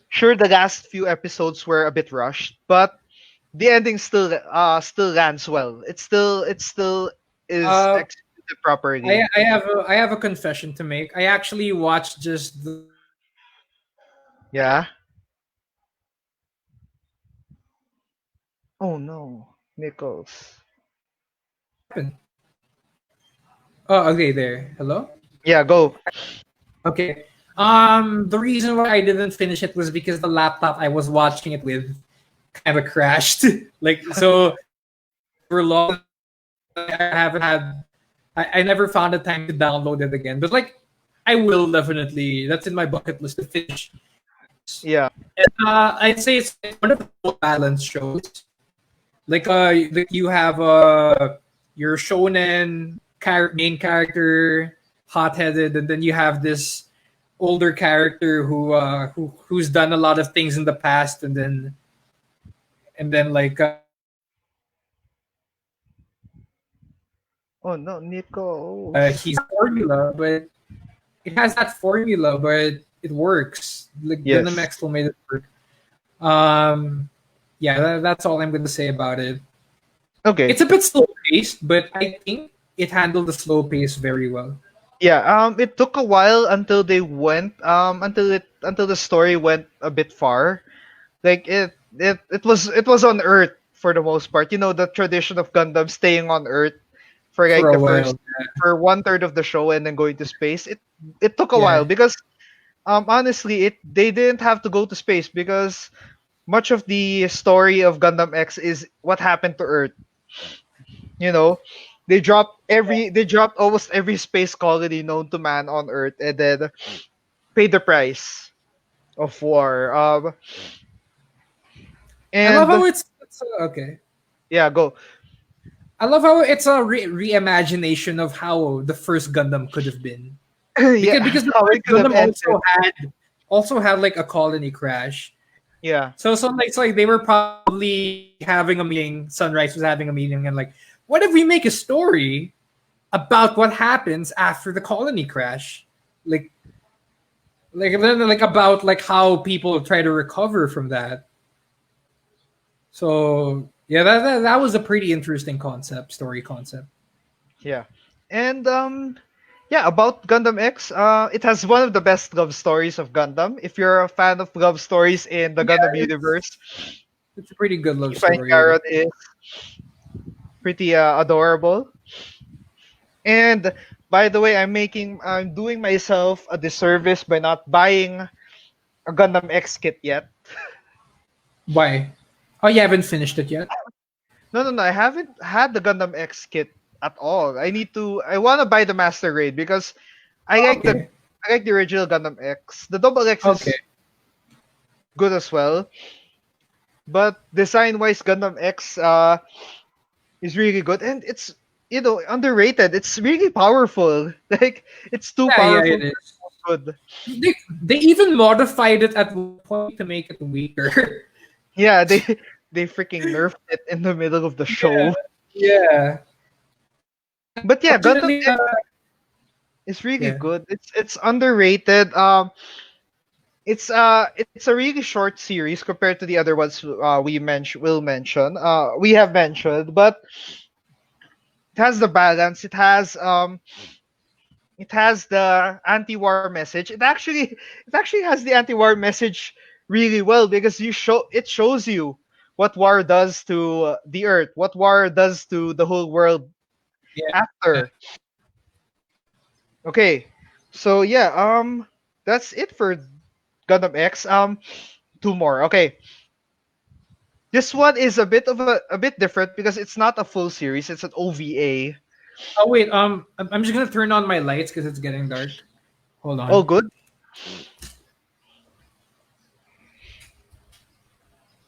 Sure, the last few episodes were a bit rushed, but the ending still lands well. It still is Uh, executed properly. I have a confession to make. I actually watched just the Yeah. Oh no, Nichols. Oh, okay, there. Hello? Yeah, go. Okay. The reason why I didn't finish it was because the laptop I was watching it with kind of crashed. Like, so for long, I haven't had, I never found the time to download it again. But like, I will definitely, that's in my bucket list to finish. Yeah. And, I'd say it's one of the most balanced shows. Like you have your shonen main character, hot headed, and then you have this older character who's done a lot of things in the past, and then like Oh no, Nichols. he's formula, but it has that formula, but it works. Like Gundam Yes. X still made it work. Um, yeah, that's all I'm gonna say about it. Okay. It's a bit slow paced, but I think it handled the slow pace very well. Yeah. It took a while until they went. Until the story went a bit far. Like it was on Earth. for the most part. You know, the tradition of Gundam staying on Earth for For like a the first while. for one third of the show and then going to space. It took a while Yeah. because honestly it they didn't have to go to space because much of the story of Gundam X is what happened to Earth. You know, they dropped almost every space colony known to man on Earth and then paid the price of war. I love how And it's okay. yeah, go. I love how it's a reimagination of how the first Gundam could have been. Yeah, Because the how first it could have Gundam ended. also had like a colony crash. Yeah, So like it's like they were probably having a meeting. Sunrise was having a meeting and like, what if we make a story about what happens after the colony crash? Like like about like how people try to recover from that. So yeah, that was a pretty interesting story concept. yeah, and yeah, about Gundam X, it has one of the best love stories of Gundam. If you're a fan of love stories in the Yeah, Gundam universe, it's a pretty good love Tifa and story. Garon is pretty adorable. And by the way, I'm doing myself a disservice by not buying a Gundam X kit yet. Why? Oh, you haven't finished it yet. No, no, no. I haven't had the Gundam X kit at all. I want to buy the Master Grade because I like the Okay. I like the original Gundam X. The Double X Okay. is good as well, but design wise, Gundam X is really good, and it's underrated. It's really powerful. Like it's too Yeah, yeah, powerful it to is. be good. They even modified it at one point to make it weaker. Yeah, they freaking nerfed it in the middle of the Yeah, show. yeah. But yeah, Gundam Unfortunately, X is really yeah. good. It's underrated. It's a really short series compared to the other ones we have mentioned, but it has the balance. It has the anti-war message. It actually has the anti-war message really well because it shows you what war does to the earth, what war does to the whole world Yeah. after. Okay. So yeah, that's it for Gundam X. Two more. Okay. This one is a bit different because it's not a full series, it's an OVA. Oh wait, I'm just gonna turn on my lights because it's getting dark. Hold All on. good.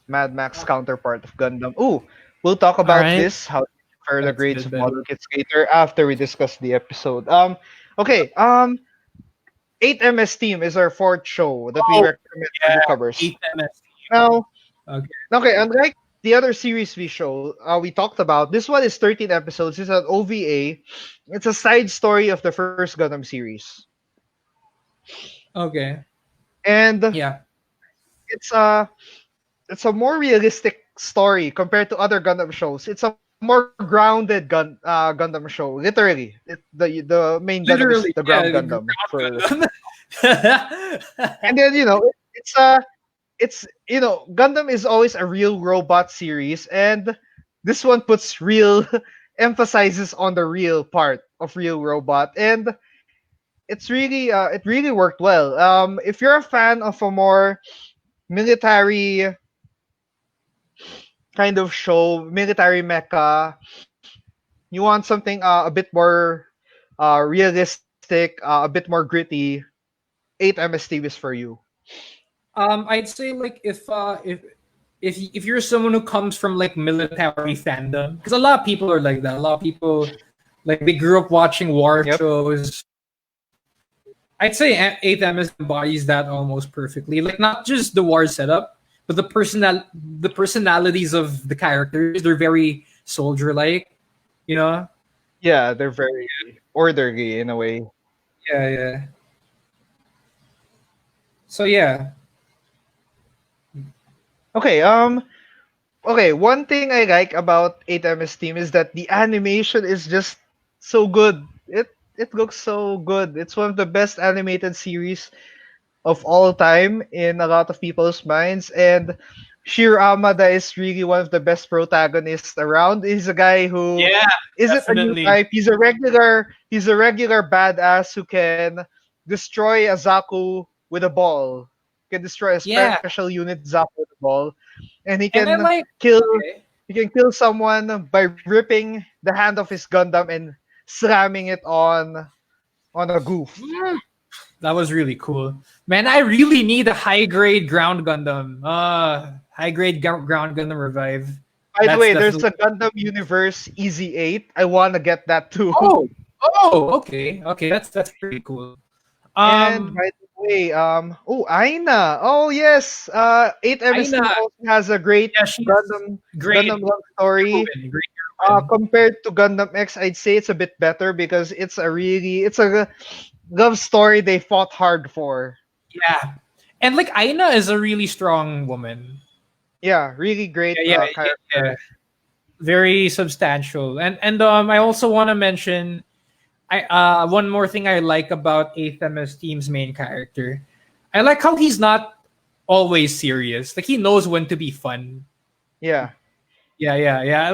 Mad Max counterpart of Gundam. Ooh, we'll talk All about right, this, how to compare the that's a grades bit of better. Model Kit Skater after we discuss the episode. Okay, 8MS Team is our fourth show that we Oh recommend for yeah, newcomers. 8 MS. Now, Okay. okay, unlike the other series we talked about, this one is 13 episodes. It's an OVA. It's a side story of the first Gundam series, Okay. and Yeah. it's a it's a more realistic story compared to other Gundam shows. It's a more grounded Gundam show. Literally, the main Gundam is the Literally, ground yeah. The Gundam ground for, Gundam. and then it's Gundam is always a real robot series, and this one puts real emphasizes on the real part of real robot, and it really worked well. If you're a fan of a more military kind of show, military mecha, you want something a bit more realistic, a bit more gritty, 8 MST is for you. I'd say like if you're someone who comes from like military fandom, because a lot of people are like that. A lot of people like they grew up watching war Yep. shows. I'd say 8MS embodies that almost perfectly. Like not just the war setup, but the personalities of the characters. They're very soldier like, you know. Yeah, they're very orderly in a way. Yeah, yeah. So yeah. Okay, one thing I like about 8MS Team is that the animation is just so good. It looks so good. It's one of the best animated series of all time in a lot of people's minds, and Shiro Amada is really one of the best protagonists around. He's a guy who Yeah, isn't a new definitely. type. He's a regular badass who can destroy a Zaku with a ball. Can destroy a Yeah, special unit Zaku with a ball. And and I like. kill Okay. he can kill someone by ripping the hand of his Gundam and slamming it on a goof. Mm, that was really cool, man. I really need a high grade ground Gundam. High grade ground Gundam revive. By the That's way, there's definitely. a Gundam Universe Easy 8. I want to get that too. Oh, oh, okay, okay. That's pretty cool. And Um, by the way, Aina. Oh yes, 8MS Aina. team also has a great Yeah, she's Gundam great Gundam love story. heroine. Great heroine. Compared to Gundam X, I'd say it's a bit better because it's a love story they fought hard for. Yeah, and like Aina is a really strong woman. Yeah, really great Yeah, yeah, yeah, yeah. character. Very substantial. And I also want to mention I one more thing I like about Athemus team's main character. I like how he's not always serious. Like he knows when to be fun. Yeah, Yeah, yeah, yeah. I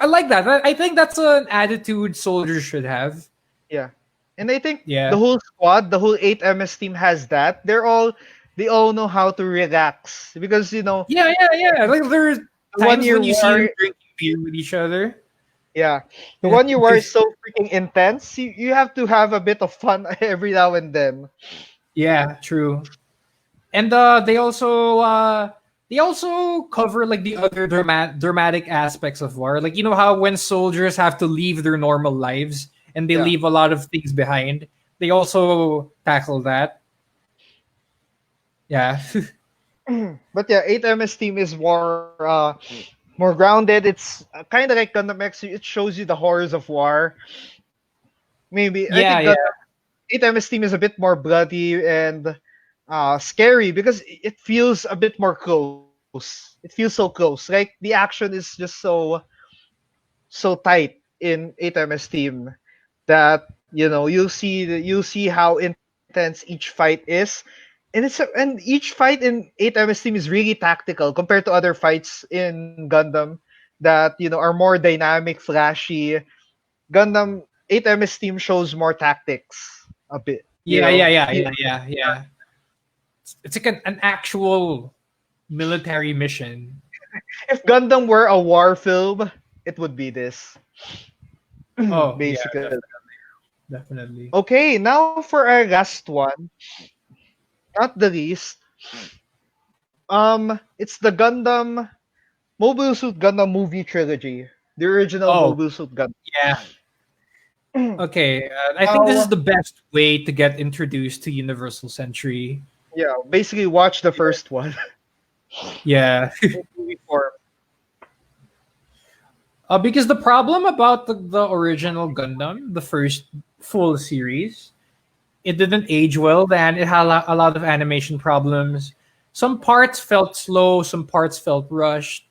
like that. I think that's an attitude soldiers should have. yeah. And I think the Yeah. whole squad, the whole 8MS team has that. They all know how to relax because Yeah, yeah, yeah. Like there's the one times year when you see them war. drinking beer with each other. Yeah. The one you wear is so freaking intense. You have to have a bit of fun every now and then. Yeah, true. And they also cover like the other dramatic aspects of war. Like you know how when soldiers have to leave their normal lives and they Yeah. leave a lot of things behind. They also tackle that. Yeah. But yeah, 8MS team is more grounded. It's kind of like Gundam X. It shows you the horrors of war. Maybe I Yeah, think yeah. Gundam 8MS team is a bit more bloody and scary because it feels a bit more close. It feels so close. Like the action is just so tight in 8MS team that you'll see how intense each fight is, and each fight in 8MS team is really tactical compared to other fights in Gundam that are more dynamic, flashy. Gundam 8MS team shows more tactics a bit. Yeah, yeah, yeah, yeah, yeah, yeah. It's like an actual military mission. If Gundam were a war film, it would be this. Oh, yeah, Basically. definitely. Okay, now for our last one, not the least. It's the Gundam Mobile Suit Gundam movie trilogy, the original Oh, Mobile Suit Gundam. yeah. Okay, I think this is Now, the best way to get introduced to Universal Century. yeah, basically watch the first one Yeah. in movie form. Because the problem about the original Gundam, the first full series, it didn't age well. Then it had a lot of animation problems. Some parts felt slow, some parts felt rushed.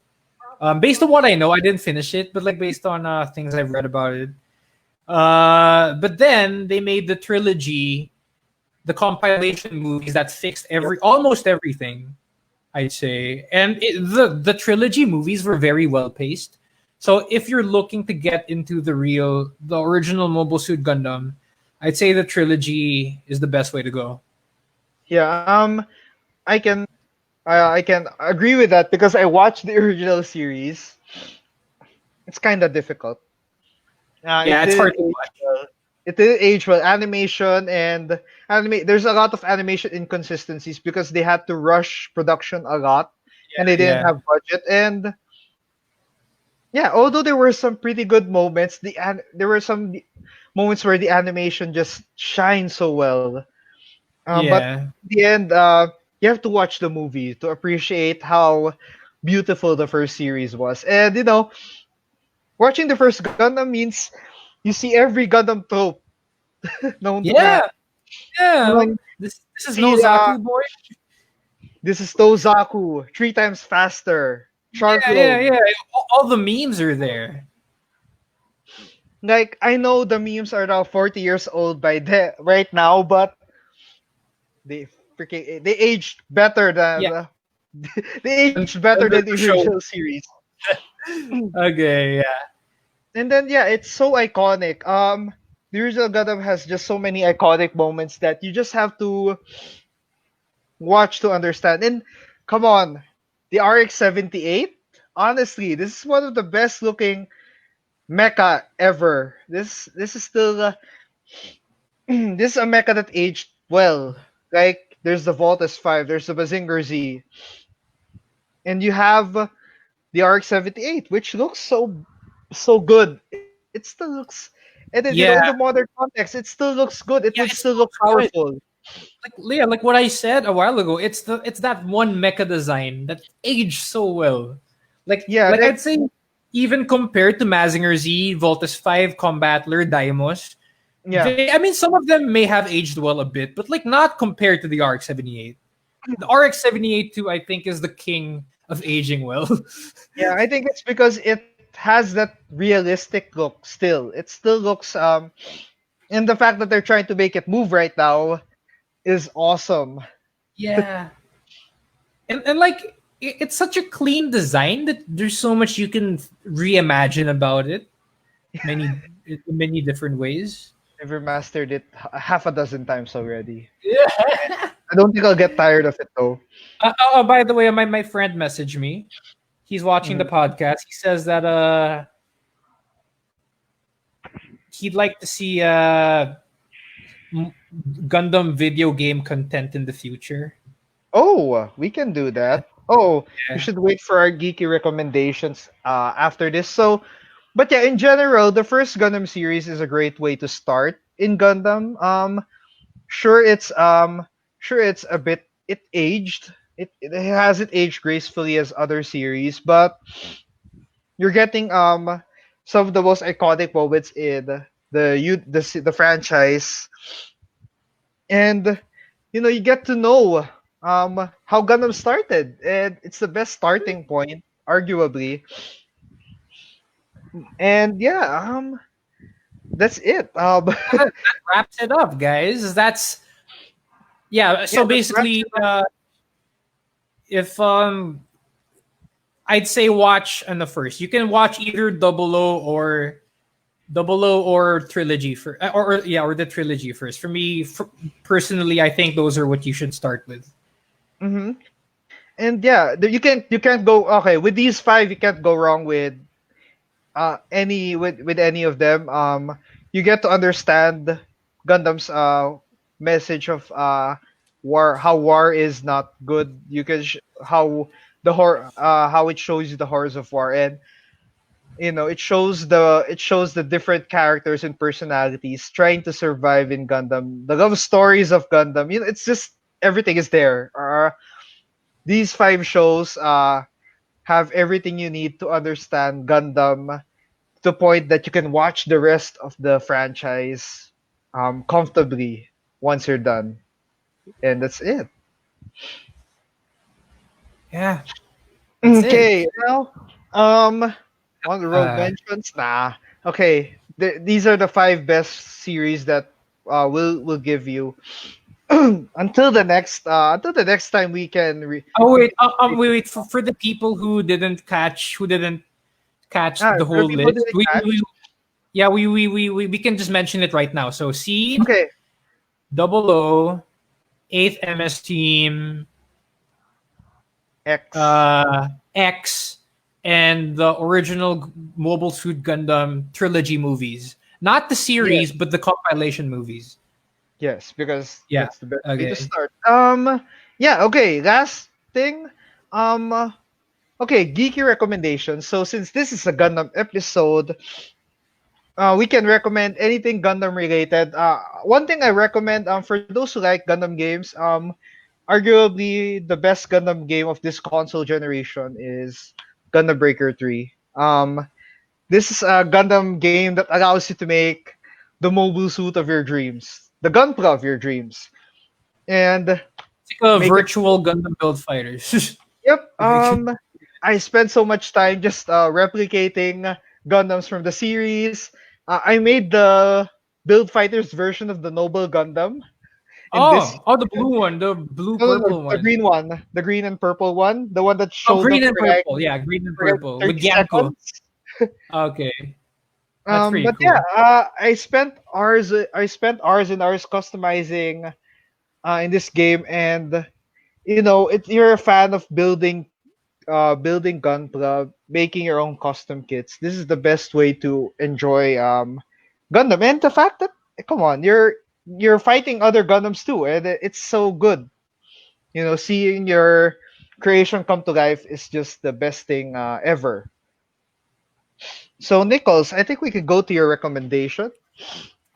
Based on what I know, I didn't finish it, but like based on things I've read about it. But then they made the trilogy, the compilation movies that fixed almost everything. I'd say, and the trilogy movies were very well paced. So if you're looking to get into the original Mobile Suit Gundam, I'd say the trilogy is the best way to go. Yeah, I can I can agree with that because I watched the original series. It's kind of difficult. It Yeah, it's didn't hard to age watch. well. It didn't age well. Animation and anime. There's a lot of animation inconsistencies because they had to rush production a lot, and they didn't Yeah, have budget. And yeah, although there were some pretty good moments, there were some moments where the animation just shines so well. But yeah, in the end, you have to watch the movie to appreciate how beautiful the first series was. And watching the first Gundam means you see every Gundam trope known to man. yeah, yeah. You Like know, this is no see, Zaku boy. this is Tozaku, 3 times faster, Yeah, yeah, Sharkload. yeah. All the memes are there. Like I know the memes are now 40 years old right now, but they they aged better than Yeah, They aged better than the The show. original series. Okay, yeah. And then yeah, it's so iconic. The original Gundam has just so many iconic moments that you just have to watch to understand. And come on, the RX-78. Honestly, this is one of the best looking mecha ever. This is still this is a mecha that aged well. Like there's the Voltus 5, there's the Bazinger Z, and you have the RX-78, which looks so good. It still looks, and then in the Yeah, modern context, it still looks good. It would yeah, it still look still looks good. powerful. Like Leah, like what I said a while ago, it's that one mecha design that aged so well. Yeah, Like like I'd say even compared to Mazinger Z, Voltus 5, Combattler, Daimos, yeah. I mean some of them may have aged well a bit, but like not compared to the RX-78. The RX-78 too, I think, is the king of aging well. Yeah, I think it's because it has that realistic look still. It still looks and the fact that they're trying to make it move right now is awesome. Yeah. And like it's such a clean design that there's so much you can reimagine about it in many different ways. I've remastered it half a dozen times already. Yeah. I don't think I'll get tired of it though. By the way, my friend messaged me. He's watching the Mhm. podcast. He says that he'd like to see m- Gundam video game content in the future. Oh, we can do that. Oh, we Yeah. should wait for our geeky recommendations after this. So, but yeah, in general, the first Gundam series is a great way to start in Gundam. Sure sure it's a bit it aged. It hasn't aged gracefully as other series, but you're getting some of the most iconic moments in the franchise, and you get to know how Gundam started, and it's the best starting point, arguably. And yeah, that's it. That wraps it up, guys. That's yeah. Yeah, So that wraps basically, it up. if I'd say watch on the first. You can watch either Double O or trilogy for or the trilogy first. For me, personally, I think those are what you should start with. Hmm. And yeah, you can't go okay with these five. You can't go wrong with with any of them. You get to understand Gundam's message of war, how war is not good. You can how how it shows you the horrors of war, and it shows the different characters and personalities trying to survive in Gundam. The love stories of Gundam. It's just everything is there. These five shows have everything you need to understand Gundam to the point that you can watch the rest of the franchise comfortably once you're done. And that's it. Yeah, that's it. Okay, well, um, on the road Uh, mentions, nah. Okay, these are the five best series that we'll give you until the next time we can. oh We wait, can wait for the people who didn't catch the for the whole people list. didn't catch. Yeah, we can just mention it right now. So Seed, Okay, Double O, Eighth MS Team, X. X, and the original Mobile Suit Gundam trilogy movies. Not the Yes, series, but the compilation movies. yes, because Yeah. that's the best way to Okay. start. Yeah. Okay. Last thing. Okay. Geeky recommendations. So since this is a Gundam episode, we can recommend anything Gundam related. One thing I recommend for those who like Gundam games, arguably the best Gundam game of this console generation is Gundam Breaker 3. This is a Gundam game that allows you to make the mobile suit of your dreams, the Gunpla of your dreams, and It's like a make it. virtual Gundam build fighters. Yep. If you can- I spent so much time just replicating Gundams from the series. I made the Build Fighters version of the Noble Gundam, In this, The blue one, the blue no, no, no, purple the one. green one, the green and purple one, the one that Oh, showed up green and for like purple. Yeah, green and for like purple with 30 Yanko. seconds. Okay, that's pretty But yeah, cool. I spent hours and hours customizing in this game, and you're a fan of building Gunpla, making your own custom kits. This is the best way to enjoy Gundam, and the fact that come on, you're fighting other Gundams too, and it's so good. Seeing your creation come to life is just the best thing ever. So, Nichols, I think we could go to your recommendation.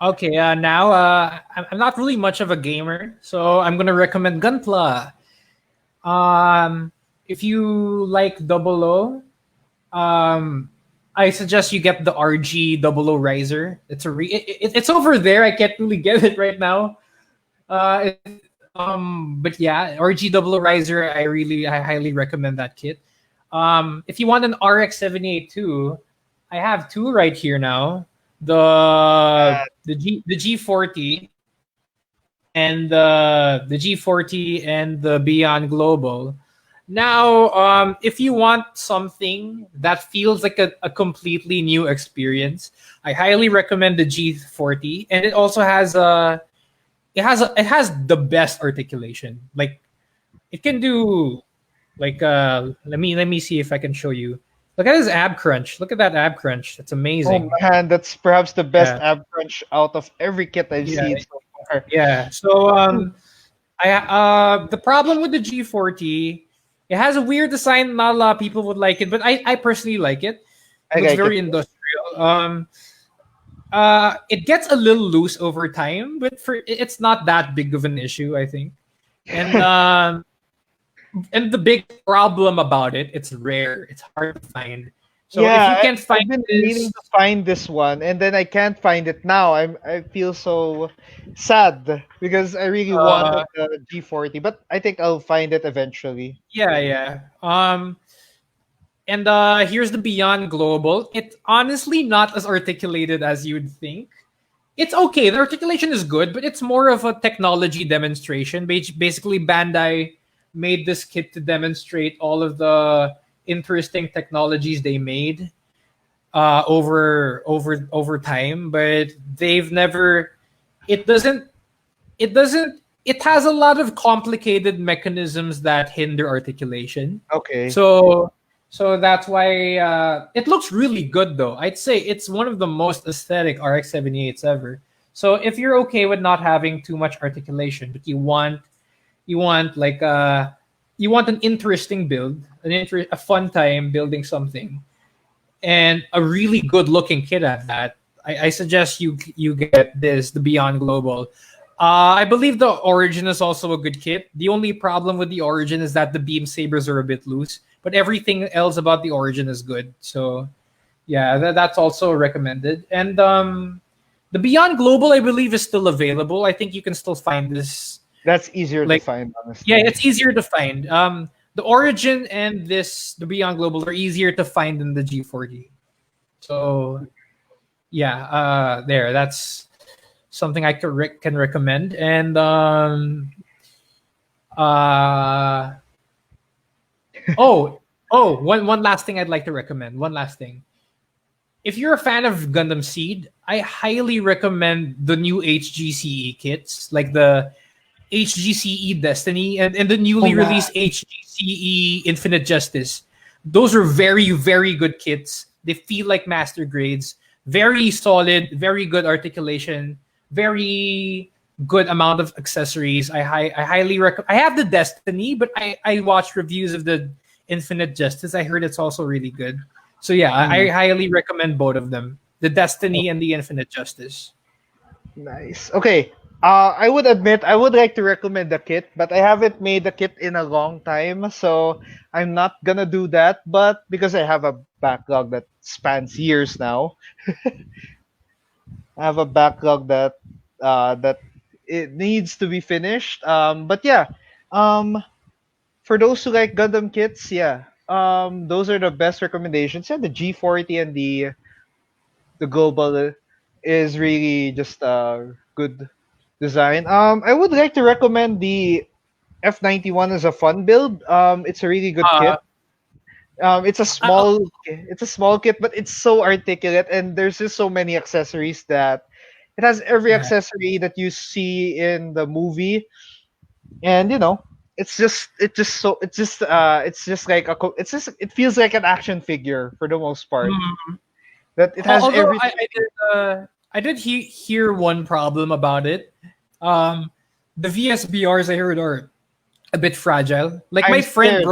Okay, now I'm not really much of a gamer, so I'm gonna recommend Gunpla. If you like Double O, I suggest you get the RG Double O Riser. It's over there. I can't really get it right now. But yeah, RG Double O Riser. I highly recommend that kit. If you want an RX 782, I have two right here now. The G40 and the G40 and the Beyond Global. Now, if you want something that feels like a completely new experience, I highly recommend the G40, and it also has it has the best articulation. Like it can do like let me see if I can show you. Look at his ab crunch. Look at that ab crunch. That's Oh amazing. man, that's perhaps the best Yeah, ab crunch out of every kit I've yeah, seen so far. yeah. So I the problem with the G40, it has a weird design. Not a lot of people would like it, but I personally like it. It I looks like it. very industrial. It gets a little loose over time, but it's not that big of an issue, I think. And and the big problem about it, it's rare. It's hard to find. So if Yeah, you can't find I've been meaning this, to find this one, and then I can't find it now. I feel so sad because I really wanted uh, the G40, but I think I'll find it eventually. yeah, yeah. And here's the Beyond Global. It's honestly not as articulated as you'd think. It's okay. The articulation is good, but it's more of a technology demonstration. Basically, Bandai made this kit to demonstrate all of the interesting technologies they made over time, but they've never. It doesn't. It doesn't. It has a lot of complicated mechanisms that hinder articulation. Okay. So that's why it looks really good though. I'd say it's one of the most aesthetic RX 78s ever. So if you're okay with not having too much articulation, but you want like you want an interesting build, a fun time building something, and a really good looking kit at that, I suggest you get the Beyond Global. I believe the Origin is also a good kit. The only problem with the Origin is that the beam sabers are a bit loose, but everything else about the Origin is good. So yeah, that's also recommended. And the Beyond Global, I believe, is still available. I think you can still find this. That's easier to Like, find, yeah, honestly. it's easier to find. The Origin and the Beyond Global are easier to find than the G40. So yeah, there. That's something I can recommend. And uh, one last thing I'd like to recommend. One last thing. If you're a fan of Gundam Seed, I highly recommend the new HGCE kits, like the HGCE Destiny and the Oh newly man. released HGCE Infinite Justice. Those are very, very good kits. They feel like master grades. Very solid, very good articulation, very good amount of accessories. I highly recommend. I have the Destiny, but I watched reviews of the Infinite Justice. I heard it's also really good. So yeah, I Hmm. highly recommend both of them, the Destiny and the Infinite Justice. Nice. Okay. I would admit I would like to recommend the kit, but I haven't made the kit in a long time, so I'm not gonna do that. But because I have a backlog that spans years now, I have a backlog that it needs to be finished. But yeah, um, for those who like Gundam kits, yeah, those are the best recommendations. Yeah, the G40 and the global is really just good design. I would like to recommend the F91 as a fun build. It's a really good Uh, kit. It's a small kit, but it's so articulate, and there's just so many accessories that it has every yeah. accessory that you see in the movie, and it's just like it feels like an action figure for the most part. Mm. That it has Although everything. I did hear one problem about it. Um, the VSBRs I heard are a bit fragile. Like I'm scared.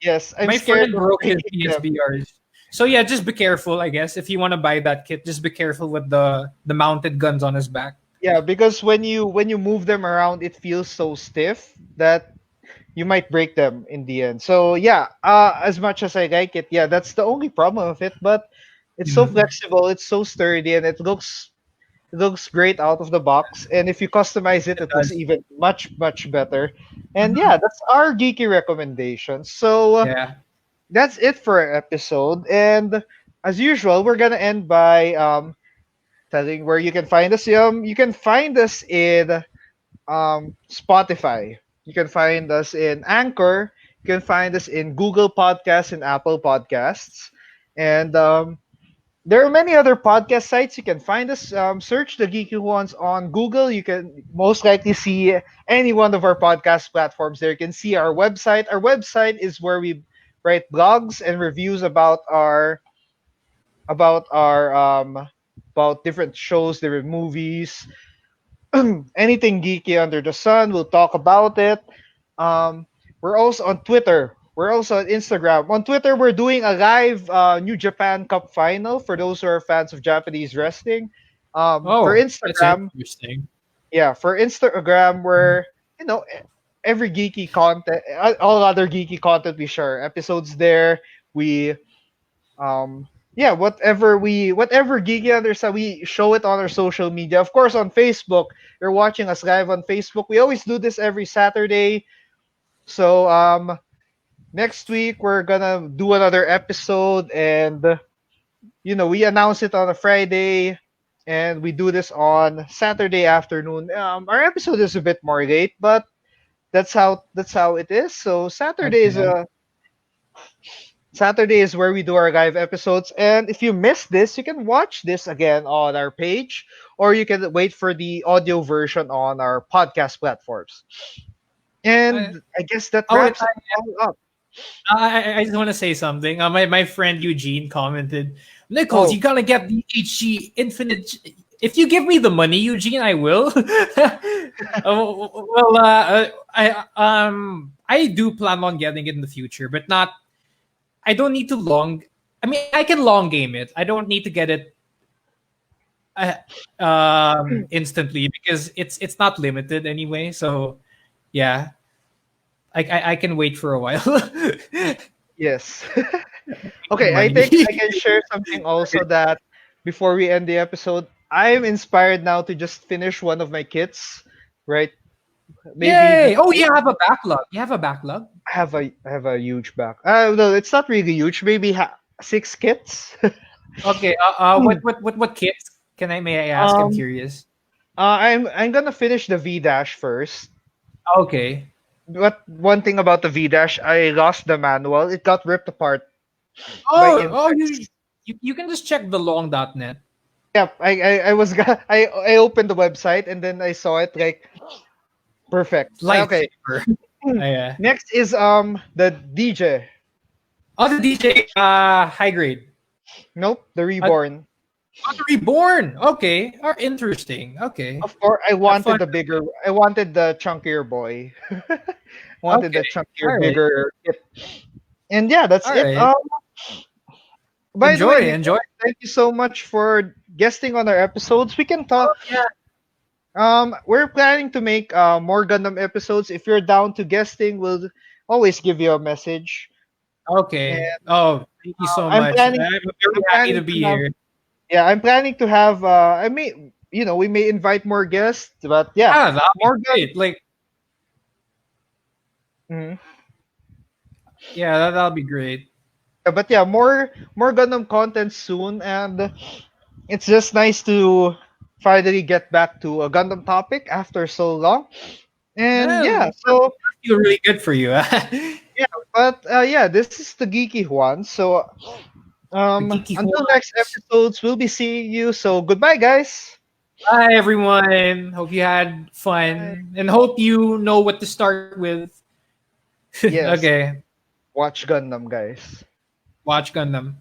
Yes, I'm my scared friend of broke his breaking them. VSBRs. So yeah, just be careful. I guess if you want to buy that kit, just be careful with the mounted guns on his back. Yeah, because when you move them around, it feels so stiff that you might break them in the end. So yeah, as much as I like it, yeah, that's the only problem with it. But it's so Mhm. flexible, it's so sturdy, and it looks great out of the box. And if you customize it, It it looks does. even much better. And Mhm. yeah, that's our geeky recommendations. So Yeah. that's it for our episode. And as usual, we're gonna end by telling where you can find us. You can find us in Spotify. You can find us in Anchor. You can find us in Google Podcasts and Apple Podcasts. And there are many other podcast sites. You can find us. Search the Geeky Ones on Google. You can most likely see any one of our podcast platforms there. You can see our website. Our website is where we write blogs and reviews about our about different shows, different movies, anything geeky under the sun. We'll talk about it. Um, we're also on Twitter. We're also on Instagram. On Twitter, we're doing a live New Japan Cup final for those who are fans of Japanese wrestling. For Oh, that's Instagram, interesting. yeah, for Instagram, we're you know e- every geeky content, all other geeky content we share episodes there. We yeah, whatever geeky understand, we show it on our social media. Of course, on Facebook, you're watching us live on Facebook. We always do this every Saturday. So next week we're gonna do another episode, and we announce it on a Friday, and we do this on Saturday afternoon. Our episode is a bit more late, but that's how it is. So Okay. Saturday is where we do our live episodes. And if you missed this, you can watch this again on our page, or you can wait for the audio version on our podcast platforms. I, And I guess that oh, and wraps it all up. I just want to say something. My friend Eugene commented, Nichols, Oh, you gotta get the HG Infinite. If you give me the money, Eugene, I will. Well, I do plan on getting it in the future, but not. I don't need to long. I mean, I can long game it. I don't need to get it uh, instantly because it's not limited anyway. So yeah, I can wait for a while. yes. Okay, I think I Money. can share something also that before we end the episode, I'm inspired now to just finish one of my kits, right? Maybe Yay! Oh, you have a backlog. You have a backlog. I have a huge back. No, it's not really huge. Maybe six kits. Okay. What kits? Can I may I ask? I'm um, curious. I'm gonna finish the V dash first. Okay. But one thing about the V dash, I lost the manual. It got ripped apart by Oh, insects. you can just check the long.net. Yep, I was I opened the website and then I saw it like perfect. Okay. Lifesaver. Yeah. Next is the DJ. Oh, the DJ high grade. Nope, the Uh, reborn. oh, the reborn. Okay. Oh, interesting. Okay. Of course, I Have wanted fun. the bigger. I wanted the chunkier boy. Wanted the Okay. All chunkier, right. bigger kit. And yeah, that's All it. right. By the way, Enjoy. Nicholas, thank you so much for guesting on our episodes. We can Oh talk. yeah. We're planning to make more Gundam episodes. If you're down to guesting, we'll always give you a message. And Okay. Oh, thank you so I'm much. I'm planning. very I'm happy planning to to be have. here. Yeah, I'm planning to have. We may invite more guests, but yeah, Yeah, that'll be more Gundam. great. Like, Mhm. yeah, that'll be great. Yeah, but yeah, more Gundam content soon, and it's just nice to. finally get back to a Gundam topic after so long. And yeah, Well, so I feel really good for you. yeah, but yeah, this is the Geeky Juan. So The Geeky until next Juans. episodes, we'll be seeing you. So goodbye, guys. Bye, everyone. Hope you had Bye. fun and hope you know what to start with. Yes, Okay, watch Gundam, guys. watch Gundam.